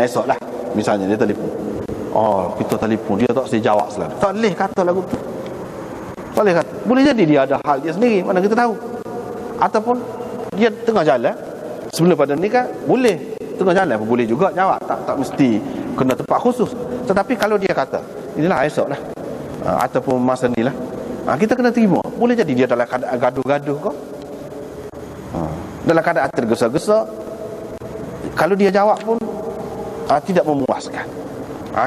Esoklah misalnya dia telefon. Kita telefon dia tak mesti jawab selalu. Tak boleh kata lagu tu. Tak boleh kata. Boleh jadi dia ada hal dia sendiri, mana kita tahu. Ataupun dia tengah jalan, sebelum pada ni kan boleh tengah jalan pun boleh juga jawab, tak mesti kena tempat khusus. Tetapi kalau dia kata inilah esoklah, ataupun masa ni lah, kita kena terima. Boleh jadi dia dalam keadaan gaduh-gaduh kau, dalam keadaan tergesa-gesa. Kalau dia jawab pun tidak memuaskan.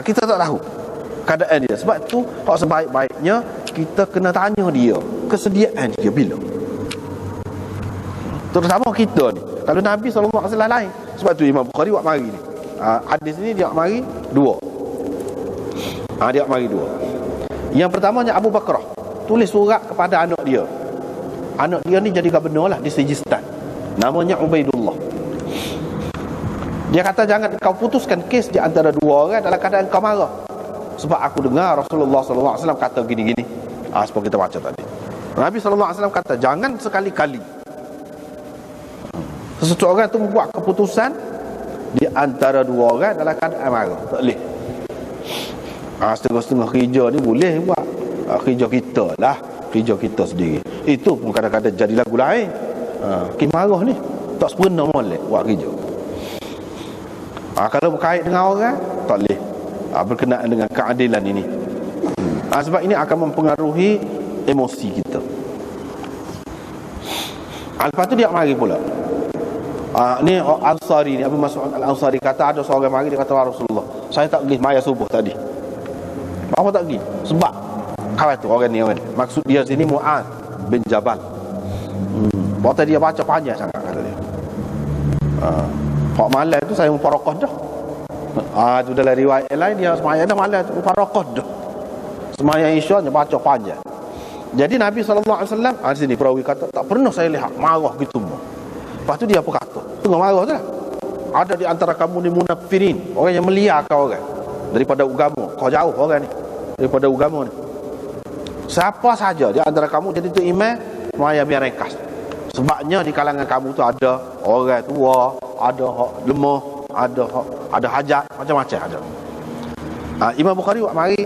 Kita tak tahu keadaan dia. Sebab tu hak sebaik-baiknya kita kena tanya dia kesediaan dia bila. Terutama kita ni, kalau Nabi SAW lain. Sebab tu Imam Bukhari buat mari ni. Hadis ni dia mari dua. Dia mari dua. Yang pertamanya Abu Bakrah tulis surat kepada anak dia. Anak dia ni jadi gubernur lah di Sijistan. Namanya Ubaidullah. Dia kata jangan kau putuskan kes di antara dua orang dalam keadaan kau marah. Sebab aku dengar Rasulullah SAW kata gini-gini. Seperti kita baca tadi. Nabi SAW kata jangan sekali-kali seseorang tu membuat keputusan di antara dua orang dalam keadaan marah. Tak boleh. Setengah-setengah kerja ni boleh buat. Kerja kita lah, kerja kita sendiri. Itu pun kadang-kadang jadi lagu lain. Marah ni tak sepenuh molek buat kerja. Kalau berkait dengan orang, tak boleh. Berkenaan dengan keadilan ini. Sebab ini akan mempengaruhi emosi kita. Lepas tu dia mari pula. Ni Ansari ni, Abu Mas'ud Al-Ansari kata ada seorang mari, dia kata Rasulullah, saya tak pergi maya subuh tadi. Apa tak pergi? Sebab kawan tu orang ni. Maksud dia sini Mu'adz bin Jabal. Waktu dia baca panjang sangat kata dia. Hak malam tu saya mufarakah dah. Tu dalam riwayat lain dia semayang dah malam tu mufarakah dah. Semayang Isya dia baca panjang. Jadi Nabi SAW di sini perawi kata tak pernah saya lihat marah gitu. Lepas tu dia apa kata? Tengah marah tu lah. Ada di antara kamu ni munafirin, orang yang meliarkan orang daripada agama. Kau jauh orang ni daripada agama ni. Siapa saja di antara kamu jadi tu imam, maya biar ringkas. Sebabnya di kalangan kamu tu ada orang tua, ada lemah, ada hajat, macam-macam ada. Imam Bukhari buat mari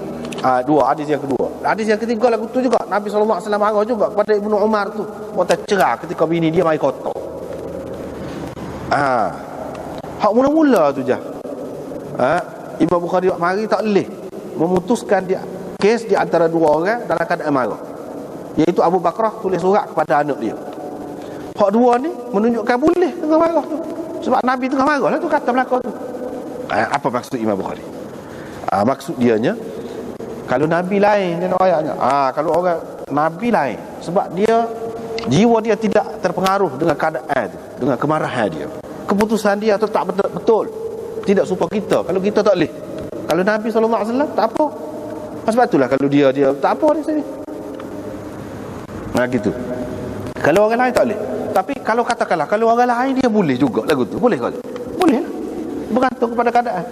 dua hadis yang kedua. Hadis yang ketiga lagu tu juga Nabi SAW marah juga kepada Ibnu Umar tu. Waktu cerah ketika bini dia mari kotor. Hak mula-mula tu je. Imam Bukhari buat mari tak boleh memutuskan dia kes di antara dua orang dalam keadaan marah. Iaitu Abu Bakrah tulis surat kepada anak dia. Hak dua ni menunjukkan boleh tengah marah tu. Sebab Nabi tengah marah lah tu kata belakang tu. Apa maksud Imam Bukhari? Maksud dianya kalau Nabi lain dia ayatnya. Kalau orang Nabi lain sebab dia jiwa dia tidak terpengaruh dengan keadaan tu, dengan kemarahan dia. Keputusan dia tetap betul. Tidak serupa kita. Kalau kita tak boleh. Kalau Nabi SAW tak apa. Sebab itulah kalau dia tak apa di sini. Gitu. Kalau orang lain tak boleh. Tapi kalau katakanlah kalau orang lain dia boleh juga lagu tu. Boleh ke? Boleh lah. Bergantung kepada keadaan.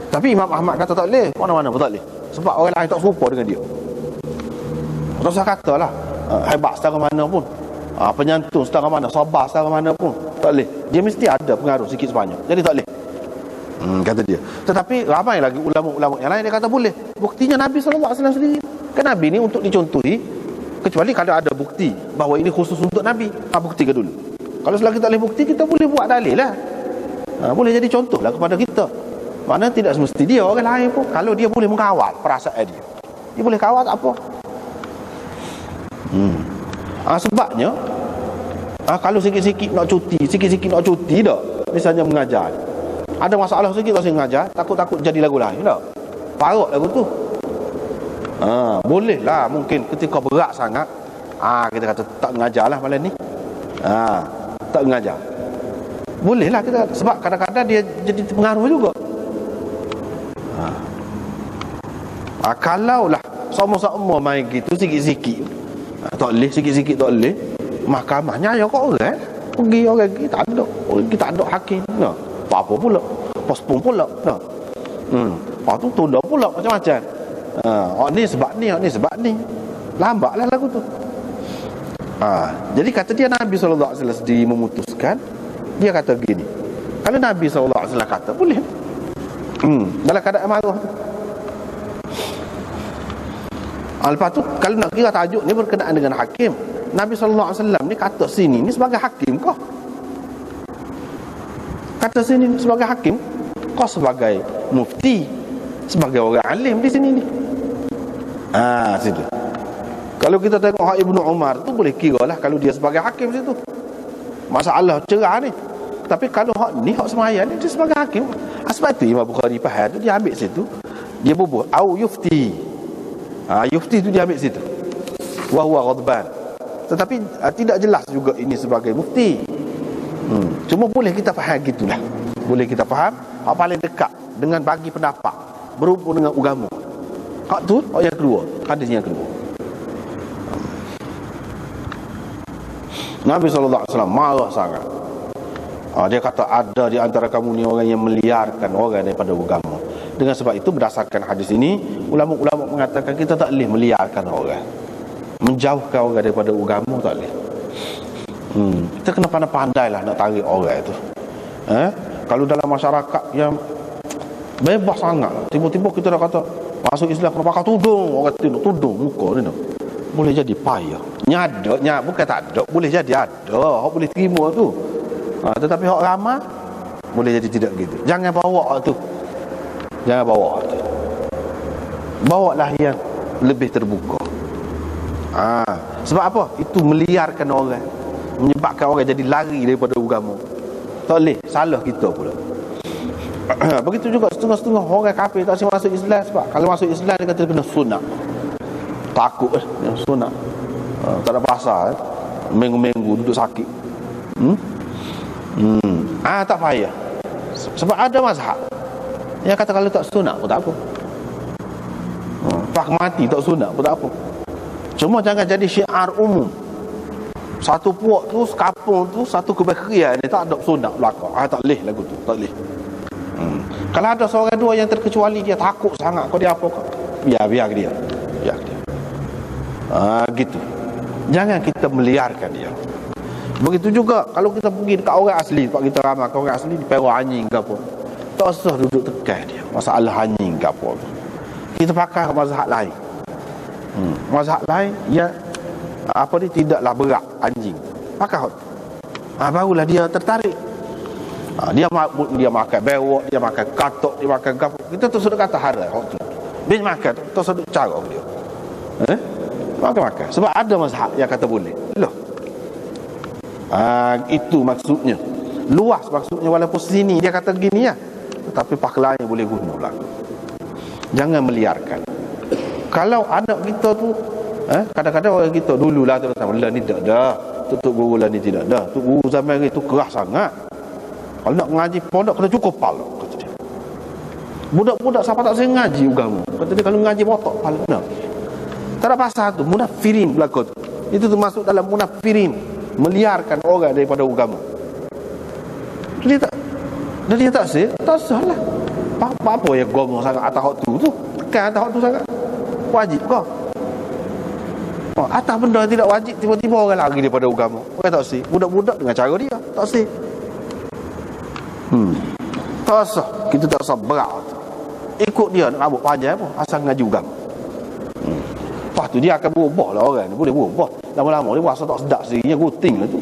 Tapi Imam Ahmad kata tak boleh. Mana-mana pun tak boleh. Sebab orang lain tak serupa dengan dia. Rasul katalah hebat setara mana pun, penyantun setara mana, sabar setara mana pun, tak boleh. Dia mesti ada pengaruh sikit sebanyak. Jadi tak boleh. Kata dia. Tetapi ramai lagi ulama-ulama yang lain dia kata boleh. Buktinya Nabi SAW sendiri. Kan Nabi ni untuk dicontohi, kecuali kalau ada bukti bahawa ini khusus untuk Nabi. Bukti ke dulu. Kalau selagi tak boleh bukti, kita boleh buat dalil lah. Boleh jadi contoh lah kepada kita. Mana tidak semesti dia, orang lain pun kalau dia boleh mengawal perasaan dia boleh kawal tak apa. Sebabnya kalau sikit-sikit nak cuti tak, misalnya mengajar, ada masalah sikit tak mengajar, takut-takut jadi lagu lain tak, parut lagu tu. Boleh lah mungkin ketika berat sangat, kita kata tak mengajar lah malam ni, tak mengajar. Boleh lah kita, sebab kadang-kadang dia jadi pengaruh juga. Kalaulah sama-sama main gitu sikit-sikit, tak boleh, sikit-sikit tak boleh, mahkamahnya ya kok orang pergi orang kita ada hakim apa pula, postpone pula tu tunda pula macam-macam. Ni sebab ni lambatlah lagu tu. Jadi kata dia Nabi SAW sendiri memutuskan. Dia kata begini, kalau Nabi SAW kata boleh dalam keadaan marah tu. Lepas tu kalau nak kira tajuk ni berkenaan dengan hakim, Nabi SAW ni kata sini ni sebagai hakim kau. Kata sini ni sebagai hakim, kau sebagai mufti, sebagai orang alim di sini ni. Situ. Kalau kita tengok Ibnu Umar tu boleh kira lah kalau dia sebagai hakim situ. Masalah cerah ni. Tapi kalau hak ni, hak semaya ni, dia sebagai hakim. Sebab tu Imam Bukhari faham tu, dia ambil situ, dia bubuh au yufti. Yufti tu dia ambil situ, wa huwa ghadban. Tetapi tidak jelas juga ini sebagai mufti. Cuma boleh kita faham gitulah. Boleh kita faham hak paling dekat dengan bagi pendapat berhubung dengan agama. Hak tu hak yang kedua, hadis yang kedua. Nabi SAW marah sangat. Dia kata ada di antara kamu ni orang yang meliarkan orang daripada agama. Dengan sebab itu berdasarkan hadis ini, ulama-ulama mengatakan kita tak boleh meliarkan orang, menjauhkan orang daripada agama, tak boleh. Kita kena pandai-pandai lah nak tarik orang itu. Kalau dalam masyarakat yang bebas sangat, tiba-tiba kita dah kata masuk Islam kena pakai tudung, orang tengok tudung muka ni, boleh jadi payah. Nyada, bukan tak ada, boleh jadi ada, hak boleh terima tu. Tetapi hak ramai boleh jadi tidak gitu. Jangan bawa tu. Jangan bawa tu. Bawalah yang lebih terbuka. Sebab apa? Itu meliarkan orang, menyebabkan orang jadi lari daripada agama. Tak boleh, salah kita pula. Begitu juga setengah-setengah orang kafir tak masuk Islam. Sebab kalau masuk Islam dia kata kena sunat. Takut sunat. Tak ada pasal, minggu-minggu duduk sakit. Tak payah. Sebab ada mazhab yang kata kalau tak sunat pun tak apa. Pak mati tak sunat pun tak apa. Cuma jangan jadi syiar umum. Satu puak tu, sekapung tu, satu kebakrian ni tak ada sunat belakang. Tak boleh lagu tu, tak boleh. Kalau ada seorang dua yang terkecuali, dia takut sangat kau dia apa kau, biar dia. Gitu. Jangan kita meliarkan dia. Begitu juga kalau kita pergi dekat orang asli, sebab kita ramai kat orang asli di perah anjing ke apa, tak usah duduk tekan dia masalah anjing ke apa. Kita pakai mazhab lain. Mazhab lain yang apa dia tidaklah berat anjing. Pakai hot. Barulah dia tertarik. Dia makan bewok, dia makan katok, dia makan gapo. Kita tu sudah kata haram hot tu. Bin makan tu sudah cara dia. Makan. Sebab ada mazhab yang kata boleh. Loh. Itu maksudnya. Luas maksudnya, walaupun sini dia kata gini ya, tetapi pak lain boleh guna belaka. Jangan meliarkan. Kalau anak kita tu kadang-kadang orang kita dululah tu sama lah ni tak dah. Tutup guru lah ni tidak dah. Tu guru zaman itu keras sangat. Kalau nak mengaji pondok kena cukup pala, kata dia. Budak-budak siapa tak saya ngaji agama, kata dia kalau ngaji botok pala. Tak ada pasal tu, munafirin belaka tu. Itu termasuk dalam munafirin, meliarkan orang daripada agama. Dia tak salah. Apa yang agama sangat atas hak tu tekan atas hak tu sangat. Wajib kau. Atas benda tidak wajib, tiba-tiba orang lari daripada agama. Orang tak sih. Budak-budak dengan cara dia tak sih. Tak usah. Kita tak usah berat. Ikut dia nak rambut panjang apa, asal ngaji agama. Lepas tu dia akan berubah lah orang ni. Boleh berubah. Lama-lama dia rasa tak sedap sendiri, guting lah tu.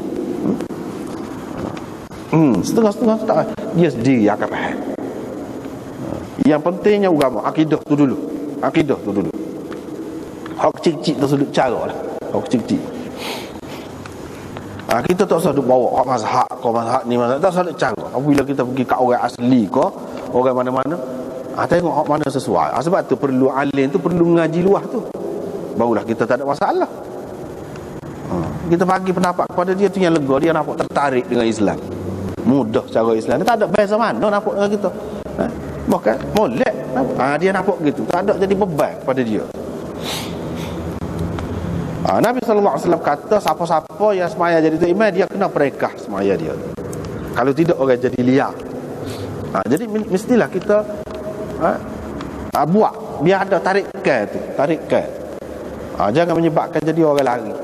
Setengah-setengah tu tak. Dia sendiri akan faham. Yang pentingnya agama, akidah tu dulu. Hak cik-cik tu sudut cara lah. Hak cik-cik. Kita tak usah duk bawa hak mazhab ni mazhab. Tak usah duk cara. Apabila kita pergi kat orang asli ke, orang mana-mana, tengok hak mana sesuai. Sebab tu perlu alim tu, perlu ngaji luah tu. Barulah kita tak ada masalah. Kita bagi pendapat kepada dia tu yang lega, dia nampak tertarik dengan Islam. Mudah cara Islam. Dia tak ada beza mana nampak dengan kita. Bukan molek. Dia nampak gitu. Tak ada jadi beban pada dia. Nabi SAW kata siapa-siapa yang semaya jadi tu imam, dia kena perekah semaya dia. Kalau tidak orang jadi liar. Jadi mestilah kita buat biar ada tarikan tu, tarikan. Jangan menyebabkan jadi orang lari.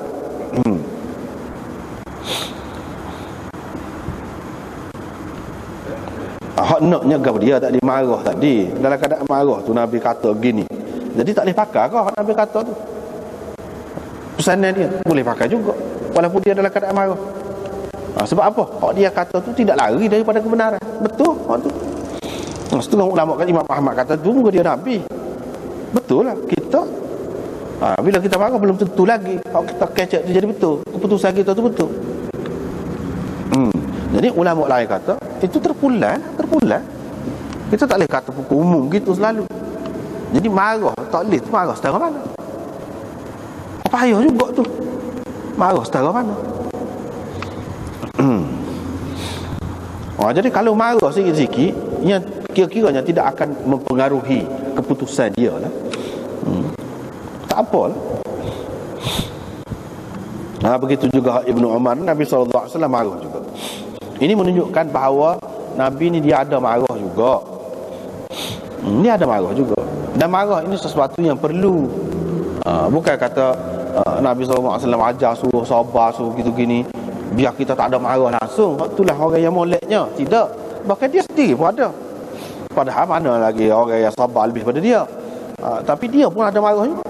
Hak naknya kepada dia tak dimarah tadi. Dalam keadaan marah tu Nabi kata gini. Jadi tak boleh pakai kau hak Nabi kata tu. Pesanan dia boleh pakai juga walaupun dia dalam keadaan marah. Sebab apa? Hak dia kata tu tidak lari daripada kebenaran. Betul hak tu. Setengah ulama kata, Imam Ahmad kata tu muka dia Nabi. Betul lah. Kita bila kita marah belum tentu lagi hak kita kecek tu jadi betul. Keputusan kita tu betul. Jadi ulama lain kata itu terpulang. Kita tak boleh kata hukum umum gitu selalu. Jadi marah tak boleh, marah setara mana? Payah juga tu. Marah setara mana? Jadi kalau marah sikit-sikit, yang kira-kiranya tidak akan mempengaruhi keputusan dia lah. Tak apalah. Begitu juga Ibnu Umar, Nabi SAW marah juga. Ini menunjukkan bahawa Nabi ni dia ada marah juga. Dia ada marah juga. Dan marah ini sesuatu yang perlu. Bukan kata Nabi SAW ajar suruh sabar, suruh gitu-gini, biar kita tak ada marah langsung. Itulah orang yang moleknya. Tidak. Bahkan dia sendiri pun ada. Padahal mana lagi orang yang sabar lebih pada dia. Tapi dia pun ada marah juga.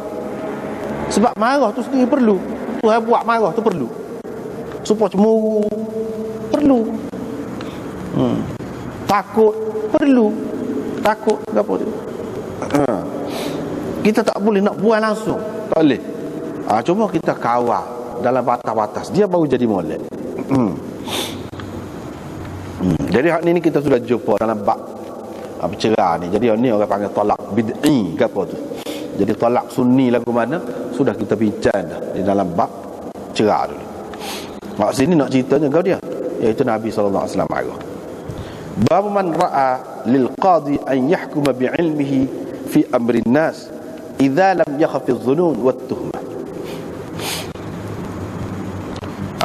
Sebab marah tu sendiri perlu. Tuhan buat marah tu perlu. Supaya cemburu perlu. Takut perlu. Takut apa tu? Kita tak boleh nak buat langsung. Tak boleh. Cuma kita kawal dalam batas-batas. Dia baru jadi molek. Jadi hak ni kita sudah jumpa dalam bab bercerai ni. Jadi ni orang panggil talak bid'i ke apa tu. Jadi talak sunni lagu mana sudah kita bincang dah di dalam bab cerai dulu. Mak sini nak ceritanya kau dia, iaitu Nabi sallallahu alaihi wasallam marah. Bab man ra'a lil qadi an yahkuma bi ilmihi fi amri an-nas idza lam yakhaf adh-dhunun wat tuhmah.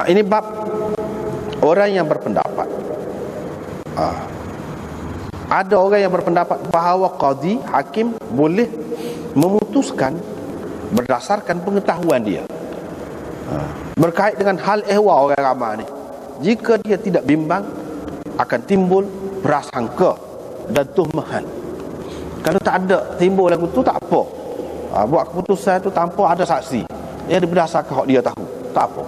Ini bab orang yang berpendapat. Ada orang yang berpendapat bahawa qadi, hakim boleh memutuskan berdasarkan pengetahuan dia berkait dengan hal ehwal orang ramai ni. Jika dia tidak bimbang, akan timbul prasangka dan tuhmahan. Kalau tak ada timbul lagu tu, tak apa. Buat keputusan tu tanpa ada saksi yang berdasarkan hak dia tahu, tak apa.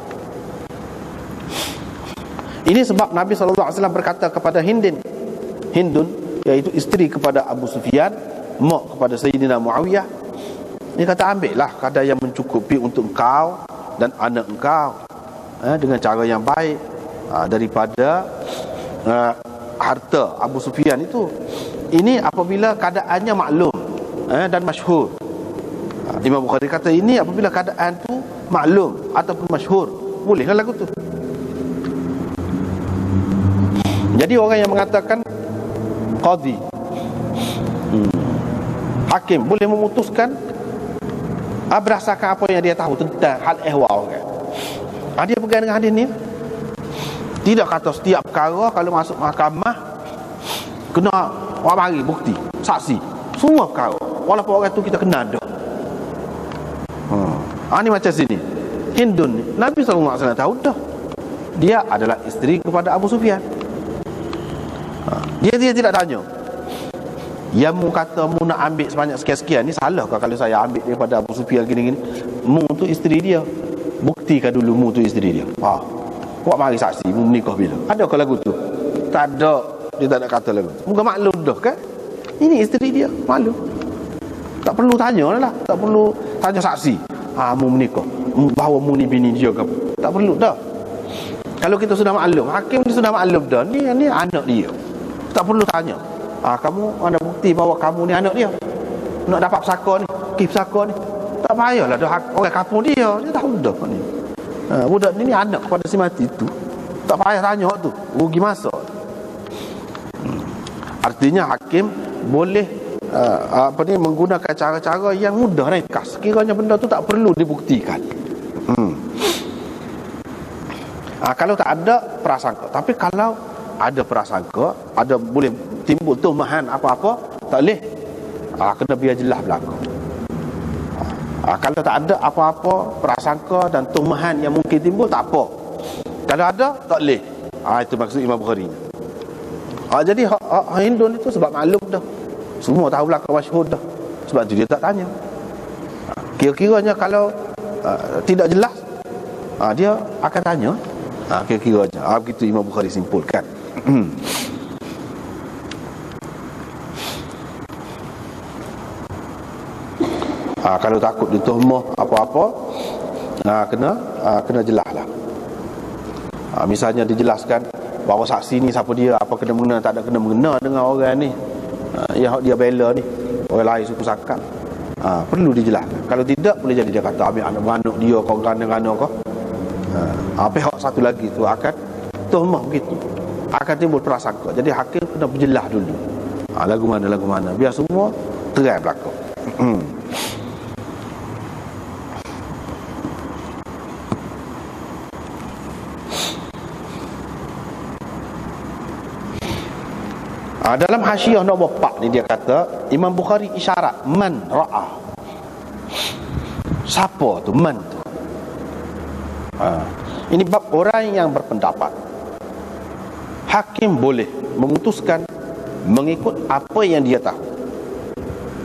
Ini sebab Nabi SAW berkata kepada Hindun, iaitu isteri kepada Abu Sufyan, mak kepada Sayyidina Muawiyah, dia kata, ambillah kadar yang mencukupi untuk engkau dan anak engkau dengan cara yang baik daripada harta Abu Sufyan itu. Ini apabila keadaannya maklum dan masyhur. Imam Bukhari kata ini apabila keadaan tu maklum ataupun masyhur, bolehlah lagu tu. Jadi orang yang mengatakan qadi, hakim boleh memutuskan berdasarkan apa yang dia tahu tentang hal ehwal kan. Dia pegang dengan hadis ni. Tidak kata setiap perkara kalau masuk mahkamah kena orang mari bukti, saksi, semua perkara walaupun orang tu kita kenal dah. Ni macam sini Hindun ni, Nabi SAW tahu dah dia adalah isteri kepada Abu Sufyan. Dia tidak tanya. Yang mu kata mu nak ambil sebanyak sekian-sekian ni, salah ke kalau saya ambil daripada Abu Sufyan gini-gini? Mu tu isteri dia, buktikan dulu mu tu isteri dia. Buat mari saksi, mu menikah bila? Ada ke lagu tu? Tak ada. Dia tak nak kata lagu tu. Muka maklum dah kan? Ini isteri dia, maklum. Tak perlu tanya lah, tak perlu tanya saksi. Mu menikah, bahawa mu ni bini dia ke? Tak perlu dah. Kalau kita sudah maklum, hakim ni sudah maklum dah, ni anak dia, tak perlu tanya. Kamu ada bukti bahawa kamu ni anak dia, nak dapat pesaka ni, pesaka ni, tak payahlah dah orang kampung dia tahu dah ni. Budak ni anak kepada si mati tu, tak payah tanya tu, rugi masa. Artinya hakim boleh menggunakan cara-cara yang mudah ringkas. Kiranya benda tu tak perlu dibuktikan. Kalau tak ada prasangka. Tapi kalau ada prasangka, ada boleh timbul tuhmahan apa-apa, tak boleh. Kena biar jelas berlaku. Kalau tak ada apa-apa prasangka dan tuhmahan yang mungkin timbul, tak apa. Kalau ada, tak boleh. Itu maksud Imam Bukhari. Jadi Hindun itu sebab maklum dah, semua tahu belakang masyhur dah. Sebab tu dia tak tanya. Kira-kiranya kalau tidak jelas, dia akan tanya. Kira-kiranya begitu Imam Bukhari simpulkan. Kalau takut dituhmah apa-apa, kena jelaslah. Misalnya dijelaskan bawa saksi ni siapa dia, apa kena mengena, tak ada kena mengena dengan orang ni, yang dia bela ni orang lain suku sakat. Perlu dijelaskan. Kalau tidak, boleh jadi dia kata ambil anak beranak dia kau gana-gana kau. Pihak satu lagi tu akan tuhmah begitu, akan timbul prasangka. Jadi hakim kena berjelas dulu, lagu mana biar semua terang berlaku. Dalam hasyiah nombor 4 ni dia kata, Imam Bukhari isyarat man ra'a. Siapa tu man tu? Ini bab orang yang berpendapat hakim boleh memutuskan mengikut apa yang dia tahu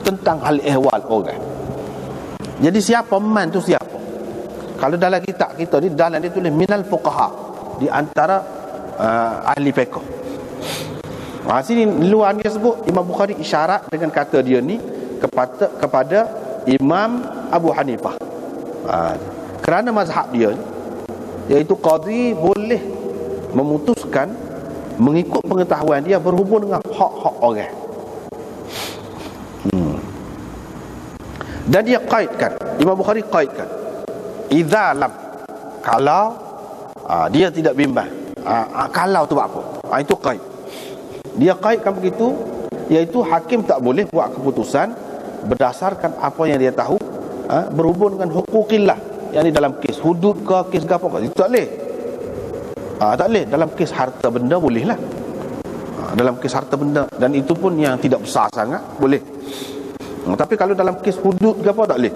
tentang hal ehwal orang. Jadi siapa man tu siapa? Kalau dalam kitab kita ni, dalam dia tulis minal fuqaha, di antara ahli fiqh. Sini luar dia sebut Imam Bukhari isyarat dengan kata dia ni kepada Imam Abu Hanifah. Kerana mazhab dia, iaitu qadhi boleh memutuskan mengikut pengetahuan dia berhubung dengan hak-hak orang. Dan dia kaitkan, Imam Bukhari kaitkan, idza lam, kalau dia tidak bimbang, kalau tu apa, itu kait. Dia kaitkan begitu, iaitu hakim tak boleh buat keputusan berdasarkan apa yang dia tahu berhubung dengan hukukillah, yang ni dalam kes hudud ke, kes apa ke, itu tak boleh. Tak boleh. Dalam kes harta benda boleh lah, dalam kes harta benda, dan itu pun yang tidak besar sangat boleh. Tapi kalau dalam kes hudud ke apa, tak boleh.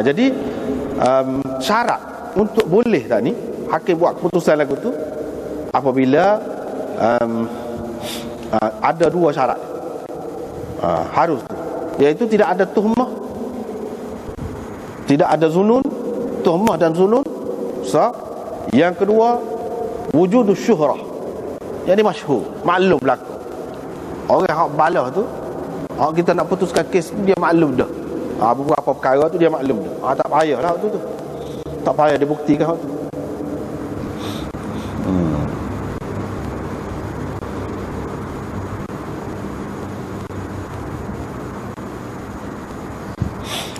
Jadi syarat untuk boleh tak ni hakim buat keputusan lagu tu apabila ada dua syarat, harus tu, iaitu tidak ada tuhmah, tidak ada zunun, tuhmah dan zunun. Yang kedua, wujudus syuhrah, jadi masyhur, maklum berlaku. Orang hak balah tu, kita nak putuskan kes dia maklum dah, beberapa perkara tu dia maklum dah. Tak payahlah tu tak payah dia buktikan tu.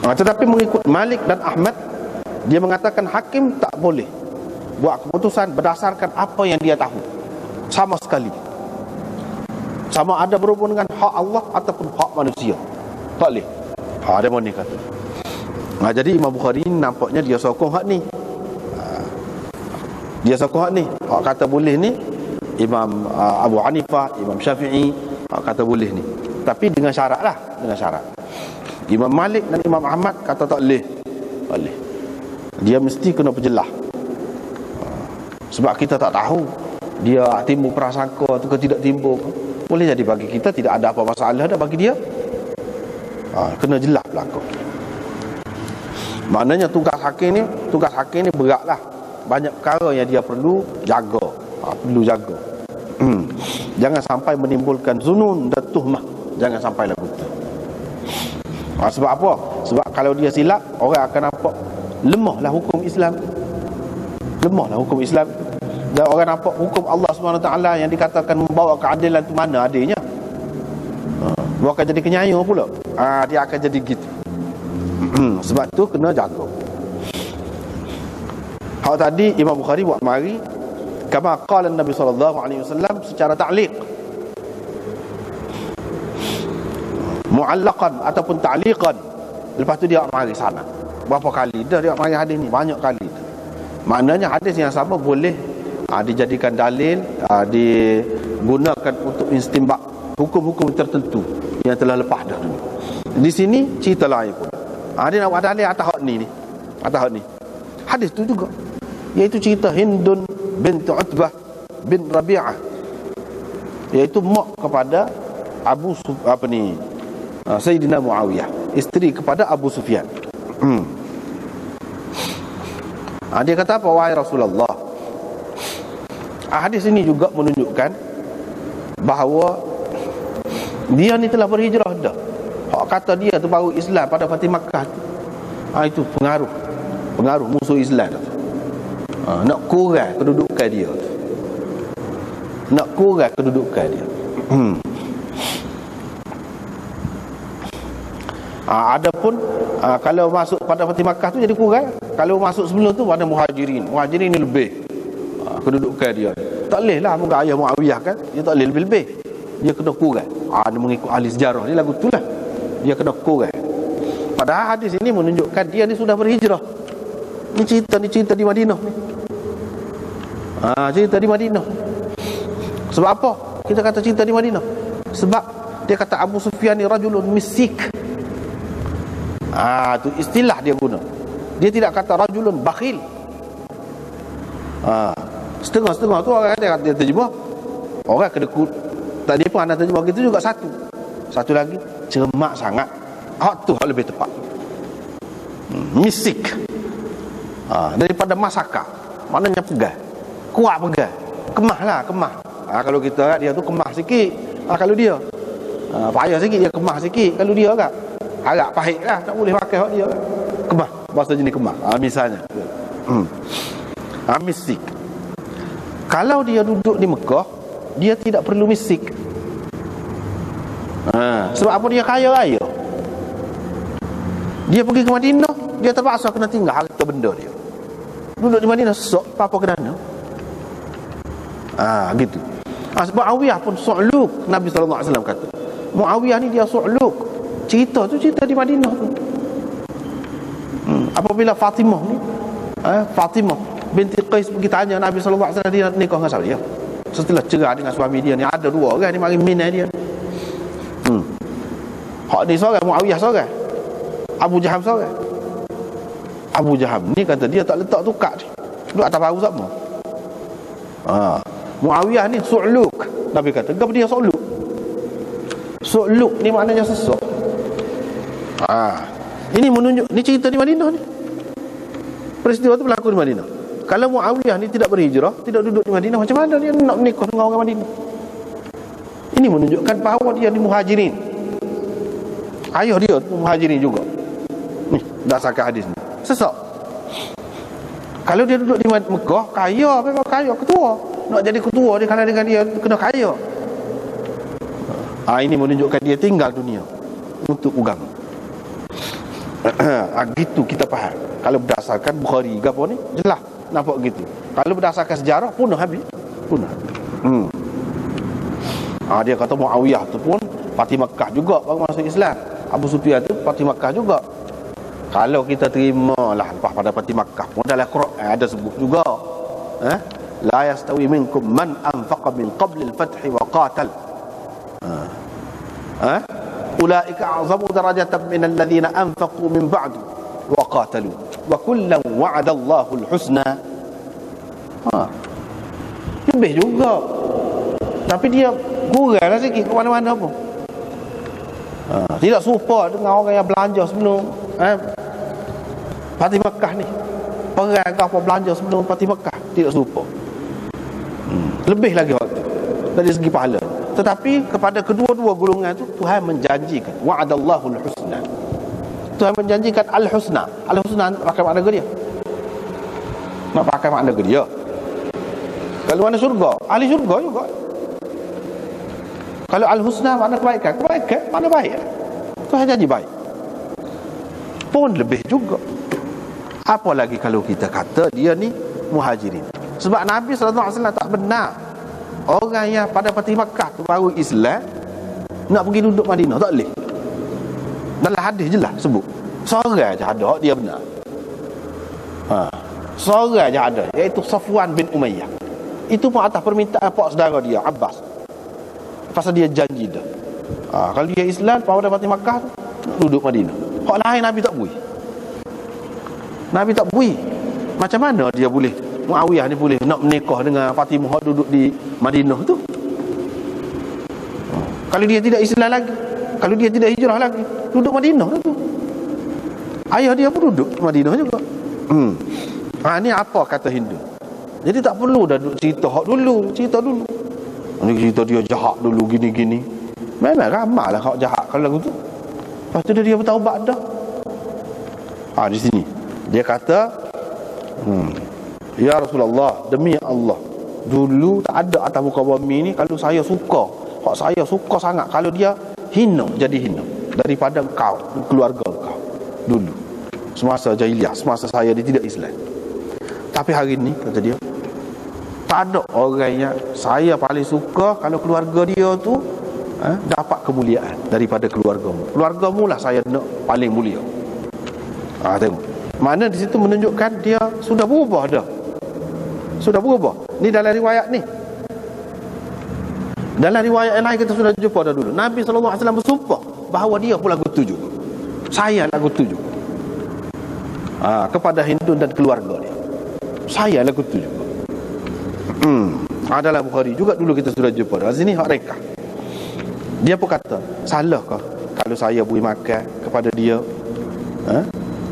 Tetapi mengikut Malik dan Ahmad, dia mengatakan hakim tak boleh buat keputusan berdasarkan apa yang dia tahu sama sekali, sama ada berhubung dengan hak Allah ataupun hak manusia, tak boleh. Dia mana kata. Jadi Imam Bukhari nampaknya dia sokong hak ni. Dia sokong hak ni. Hak kata boleh ni Imam Abu Hanifah, Imam Syafi'i kata boleh ni, tapi dengan syarat lah, dengan syarat. Imam Malik dan Imam Ahmad kata tak boleh. Boleh. Dia mesti kena perjelas. Sebab kita tak tahu dia timbul prasangka atau tidak timbul. Boleh jadi bagi kita tidak ada apa masalah dah, bagi dia kena jelas berlaku. Maknanya tugas hakim ni beratlah. Banyak perkara yang dia perlu jaga. Perlu jaga. Jangan sampai menimbulkan zunun dan tuhmah. Jangan sampai lagu tu. Sebab apa? Sebab kalau dia silap, orang akan nampak lemahlah hukum Islam. Lemahlah hukum Islam. Dan orang nampak hukum Allah SWT yang dikatakan membawa keadilan tu mana adanya. Bukan jadi kenyayur pula. Dia akan jadi gitu. Sebab tu kena jaga. Hak tadi Imam Bukhari buat mari kama qala Nabi SAW secara ta'liq, mu'allaqan ataupun ta'liqan. Lepas tu dia mari sana. Berapa kali dah dia mari hadis ni? Banyak kali dah. Maknanya hadis yang sama boleh dijadikan dalil, digunakan untuk istinbat hukum-hukum tertentu yang telah lepas dah dulu. Di sini cerita lain pun. Dia nak buat dalil atas hak ni. Atas hak ni. Hadis tu juga, iaitu cerita Hindun bint Utbah bin Rabi'ah, iaitu mak kepada Sayyidina Muawiyah, isteri kepada Abu Sufyan. Dia kata apa? Wahai Rasulullah, hadis ini juga menunjukkan bahawa dia ni telah berhijrah dah. Hak kata dia tu baru Islam pada Fatih Makkah tu. Itu pengaruh musuh Islam tu. Nak kurang kedudukan dia tu. nak kurang kedudukan dia. Adapun kalau masuk pada Fatih Makkah tu jadi kurang. Kalau masuk sebelum tu pada Muhajirin. Muhajirin ni lebih kedudukan dia. Tak boleh lah muka ayah Muawiyah kan, dia tak boleh lebih-lebih. Dia kena kurang. Dia mengikut ahli sejarah ni lagu tu lah. Dia kena kurang. Padahal hadis ini menunjukkan dia ni sudah berhijrah. Ni cerita di Madinah ni. Cerita di Madinah. Sebab apa kita kata cerita di Madinah? Sebab dia kata Abu Sufyan ni rajulun misik. Tu istilah dia guna. Dia tidak kata rajulun bakhil. Setengah-setengah tu orang kata dia terjemah. Orang kedekut. Tadi pun anda terjemah gitu juga satu lagi cermat sangat. Tu hal lebih tepat. Misik. Daripada masaka. Maknanya pegang. Kuat pegang. Kemah lah, kemah. Kalau kita dia tu kemah sikit. Kalau dia payah sikit, dia kemah sikit. Kalau dia kan agak pahit lah, tak boleh pakai hak dia. Kemah, bahasa jenis kemah. Misalnya. Misik. Kalau dia duduk di Mekah, dia tidak perlu misik. Sebab apa? Dia kaya raya. Dia pergi ke Madinah, dia terpaksa kena tinggal harta benda dia. Duduk di Madinah sok apa kerana? Gitu. Sebab Muawiyah pun su'luk. Nabi SAW kata Muawiyah ni dia su'luk. Cerita di Madinah tu. Apabila Fatimah ni Fatimah binti Qais pergi tanya Nabi SAW, dia nak nikah dengan siapa dia. Setelah cerai dengan suami dia ni, ada dua orang ni mari minai dia. Hak ni seorang, Muawiyah seorang, Abu Jaham seorang. Abu Jaham ni kata dia tak letak tukar ni, duduk atas bahu sama. Muawiyah ni su'luk. Nabi kata kenapa dia su'luk? Su'luk ni maknanya sesak. Ini menunjuk, ni cerita di Madinah ni. Peristiwa tu berlaku di Madinah. Kalau Muawiyah ni tidak berhijrah, tidak duduk di Madinah, macam mana dia nak menikah dengan orang Madinah? Ini menunjukkan bahawa dia di Muhajirin. Ayah dia Muhajirin juga. Ni berdasarkan hadis ni. Sesak. Kalau dia duduk di Mekah, kaya, memang kaya, ketua. Nak jadi ketua dia, kalau dengan dia kena kaya. Ini menunjukkan dia tinggal dunia untuk agama. Gitu kita faham. Kalau berdasarkan Bukhari ke apa ni, jelas nampak gitu. Kalau berdasarkan sejarah, punah habis. Punah. Dia kata Muawiyah tu pun Fatih Makkah juga baru masuk Islam. Abu Sufyan tu Fatih Makkah juga. Kalau kita terimalah lepas pada Fatih Makkah pun dalam Quran ada sebut juga. La yastawi minkum man anfaqa min qabli al-fath wa qatal. Ulaika a'zamu darajatan min alladhina anfaqu min ba'du wa qatalu wa kullan wa'ada Allahu al-husna. Lebih juga. Tapi dia kuranglah sikit ke mana-mana pun. Tidak serupa dengan orang yang belanja sebelum Fatih Makkah ni. Perang ke apa belanja sebelum Fatih Makkah, tidak serupa. Lebih lagi waktu dari segi pahala. Tetapi kepada kedua-dua golongan itu Tuhan menjanjikan wa'adallahu al-husna. Tuhan menjanjikan al-husna. Al-husna pakai makna ke dia? Nak pakai makna ke dia? Kalau mana syurga, ahli syurga juga. Kalau al-husna makna kebaikan, makna baik. Tuhan janji baik. Pun lebih juga. Apa lagi kalau kita kata dia ni Muhajirin. Sebab Nabi SAW tak benar orang yang pada Fatih Makkah tu baru Islam nak pergi duduk Madinah, tak boleh. Dalam hadis jelas sebut seorang aja ada dia benar. Seorang aja ada, iaitu Safwan bin Umayyah. Itu pun atas permintaan pak saudara dia Abbas. Pasal dia janji dah. Kalau dia Islam pada Fatih Makkah duduk Madinah. Hak lain Nabi tak bui. Nabi tak bui. Macam mana dia boleh, Muawiyah ni boleh nak menikah dengan Fatimah duduk di Madinah tu? Kalau dia tidak Islam lagi, kalau dia tidak hijrah lagi, duduk Madinah tu. Ayah dia pun duduk di Madinah juga. Ni apa kata Hindu. Jadi tak perlu dah duduk cerita hak dulu, cerita dulu. Ni cerita dia jahat dulu gini-gini. Memang ramai lah hak jahat kalau lagu tu. Lepas tu dia bertaubat dah. Di sini dia kata, ya Rasulullah, demi Allah, Dulu tak ada atas muka bumi ni. Kalau saya suka, hak saya suka sangat, kalau dia hina, jadi hina daripada kau, keluarga kau. Dulu semasa jahiliah, semasa saya dia tidak Islam. Tapi hari ni kata dia, tak ada orang yang saya paling suka kalau keluarga dia tu dapat kemuliaan daripada keluargamu. Keluargamu lah saya nak paling mulia. Tengok. Mana di situ menunjukkan dia sudah berubah dah. Sudah berubah. Ni dalam riwayat ni. Dalam riwayat yang lain kita sudah jumpa dah dulu. Nabi SAW bersumpah bahawa dia pun lagu tu juga. Saya lagu tu juga. Kepada Hindun dan keluarga dia. Saya lagu tu juga. Dalam Bukhari juga dulu kita sudah jumpa. Di sini hak reka. Dia pun kata, salahkah kalau saya beri makan kepada dia?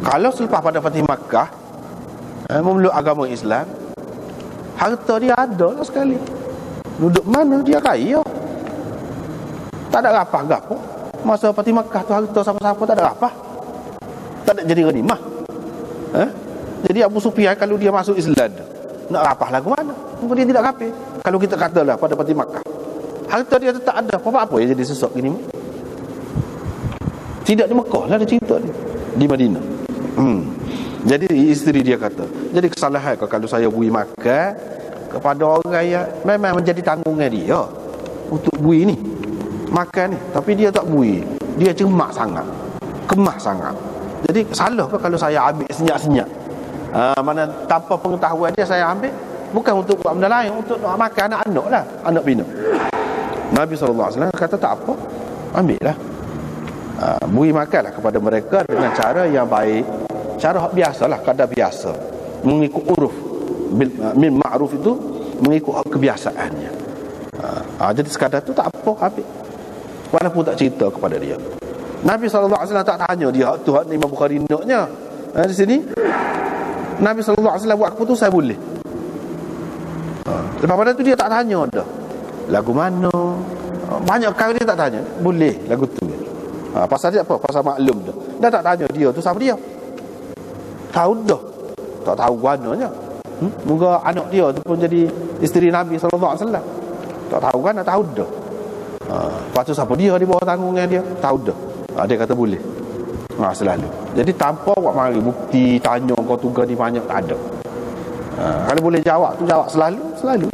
Kalau selepas pada Fatih Makkah memeluk agama Islam, harta dia ada lah sekali. Duduk mana dia kaya. Tak ada rapah-rapah. Masa Fatih Makkah tu harta siapa-siapa tak ada rapah. Tak ada jadi ghanimah. Jadi Abu Sufyan kalau dia masuk Islam, nak rapah lagu mana? Mungkin dia tidak kafir. Kalau kita katalah pada Fatih Makkah, harta dia tetap ada. Apa yang jadi sesak gini? Tidak di Mekah lah ada cerita ni. Di Madinah. Jadi isteri dia kata, jadi kesalahan kalau saya beri makan kepada orang yang memang menjadi tanggungan dia untuk beri ni, makan ni, tapi dia tak beri. Dia cemak sangat, kemah sangat. Jadi salah ke kalau saya ambil senyap-senyap? Mana tanpa pengetahuan dia saya ambil, bukan untuk buat benda lain, untuk nak makan anak-anak lah, anak bina. Nabi SAW kata tak apa, ambil lah. Beri makanlah kepada mereka dengan cara yang baik, cara biasalah, kadar biasa, mengikut uruf. Min ma'ruf itu mengikut kebiasaannya. Jadi sekadar tu tak apa, ambil, walaupun tak cerita kepada dia. Nabi SAW tak tanya dia, tu hak Imam Bukhari naknya. Di sini Nabi SAW buat keputusan boleh. Lepas pada tu dia tak tanya dah lagu mana. Banyak kali dia tak tanya, boleh lagu tu. Pasal dia apa? Pasal maklum dah. Dah tak tanya dia tu siapa dia. Tahu dah. Tak tahu warnanya. Moga anak dia tu pun jadi isteri Nabi SAW. Tak tahu kan, tak tahu dah. Lepas tu siapa dia di bawah tanggungan dia, tahu dah. Dia kata boleh. Selalu. Jadi tanpa buat mari bukti tanya kau tugas ni banyak, tak ada. Kalau boleh jawab tu jawab selalu.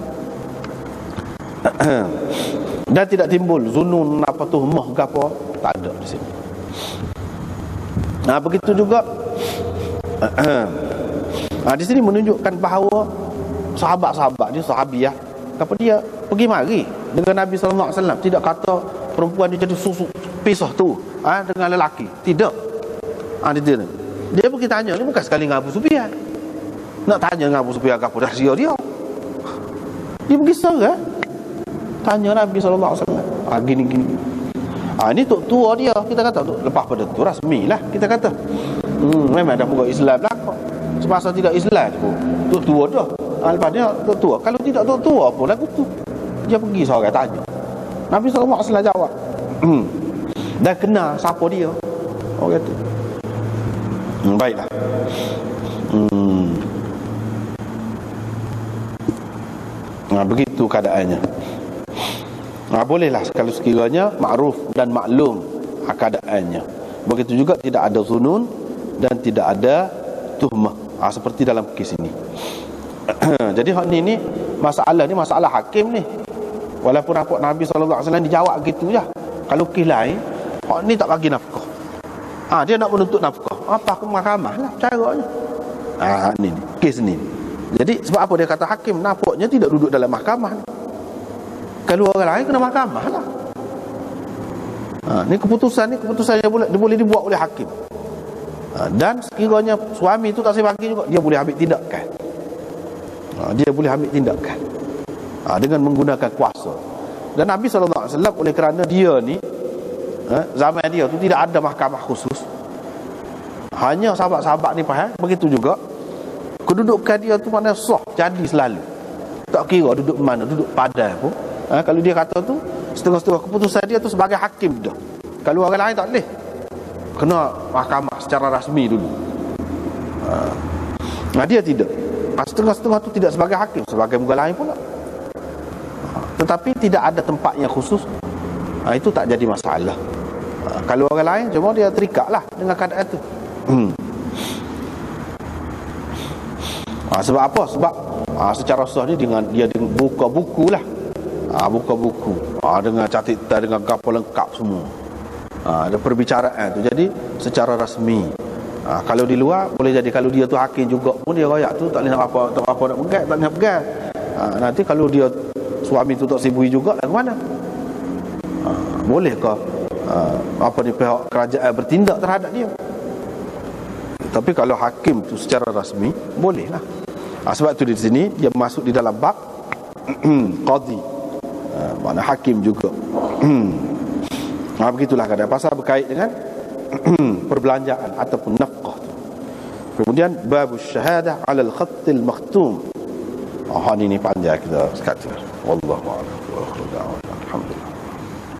Dan tidak timbul zunun apa tuhmah ke apa, tak ada di sini. Begitu juga di sini menunjukkan bahawa sahabat-sahabat dia, sahabiah, apa dia pergi mari dengan Nabi SAW. Tidak kata perempuan dia jadi susu pisah tu dengan lelaki. Tidak. Dia pergi tanya ni bukan sekali dengan Abu Sufyan. Nak tanya dengan Abu Sufyan apa rahsia dia. Dia pergi serah tanya Nabi SAW. Gini. Ini tok tua dia. Kita kata lepas pada tu rasmi lah. Kita kata memang dah buka Islam lah. Semasa tidak Islam pun tok tua dah. Lepas dia tok tua. Kalau tidak tok tua pun lagu tu. Dia pergi seorang tanya. Nabi SAW jawab. Dan kenal siapa dia. Orang kata baiklah. Begitu keadaannya. Bolehlah kalau sekiranya ma'ruf dan maklum keadaannya. Begitu juga tidak ada zunun dan tidak ada tuhmah, seperti dalam kes ini. Jadi hak ni masalah ni masalah hakim ni. Walaupun apa Nabi SAW dijawab gitu je. Kalau kes lain, hak ni tak bagi nafkah. Dia nak menuntut nafkah. Apa ke mahkamah lah caranya. Ni kes ni. Jadi sebab apa dia kata hakim? Nampaknya tidak duduk dalam mahkamah. Kalau orang lain kena mahkamah lah. Ni keputusan yang boleh dibuat oleh hakim. Dan sekiranya suami itu tak sebagi juga, dia boleh ambil tindakan. Dia boleh ambil tindakan dengan menggunakan kuasa. Dan Nabi SAW oleh kerana dia ni zaman dia tu tidak ada mahkamah khusus, hanya sahabat-sahabat ni faham. Begitu juga kedudukan dia tu mana sah jadi selalu. Tak kira duduk mana, duduk padang pun. Kalau dia kata tu setengah-setengah keputusan dia tu sebagai hakim dah. Kalau orang lain tak boleh, kena mahkamah secara rasmi dulu. Dia tidak. Setengah-setengah tu tidak sebagai hakim, sebagai muka lain pula. tetapi tidak ada tempat yang khusus, itu tak jadi masalah. Kalau orang lain cuma dia terikat lah dengan keadaan itu. Sebab apa? Sebab secara sah ni dengan dia buka buku lah, buka buku dengan catatan, dengan kapal lengkap semua. Ada perbicaraan tu. Jadi secara rasmi. Kalau di luar boleh jadi, kalau dia tu hakim juga pun dia royak tu tak boleh nak apa, tak apa nak pegang, tak nak pegang. Nanti kalau dia suami tu tak sibui juga, lagu mana? Bolehkah pihak kerajaan bertindak terhadap dia? Tapi kalau hakim tu secara rasmi, bolehlah. Sebab tu di sini dia masuk di dalam bab qadhi, makna hakim juga. Begitulah kadang pasal berkait dengan perbelanjaan ataupun nafkah. Kemudian bab syahadah 'ala al-khatt al-makhtum. Ini panjang kita sekali. Wallahu a'lam.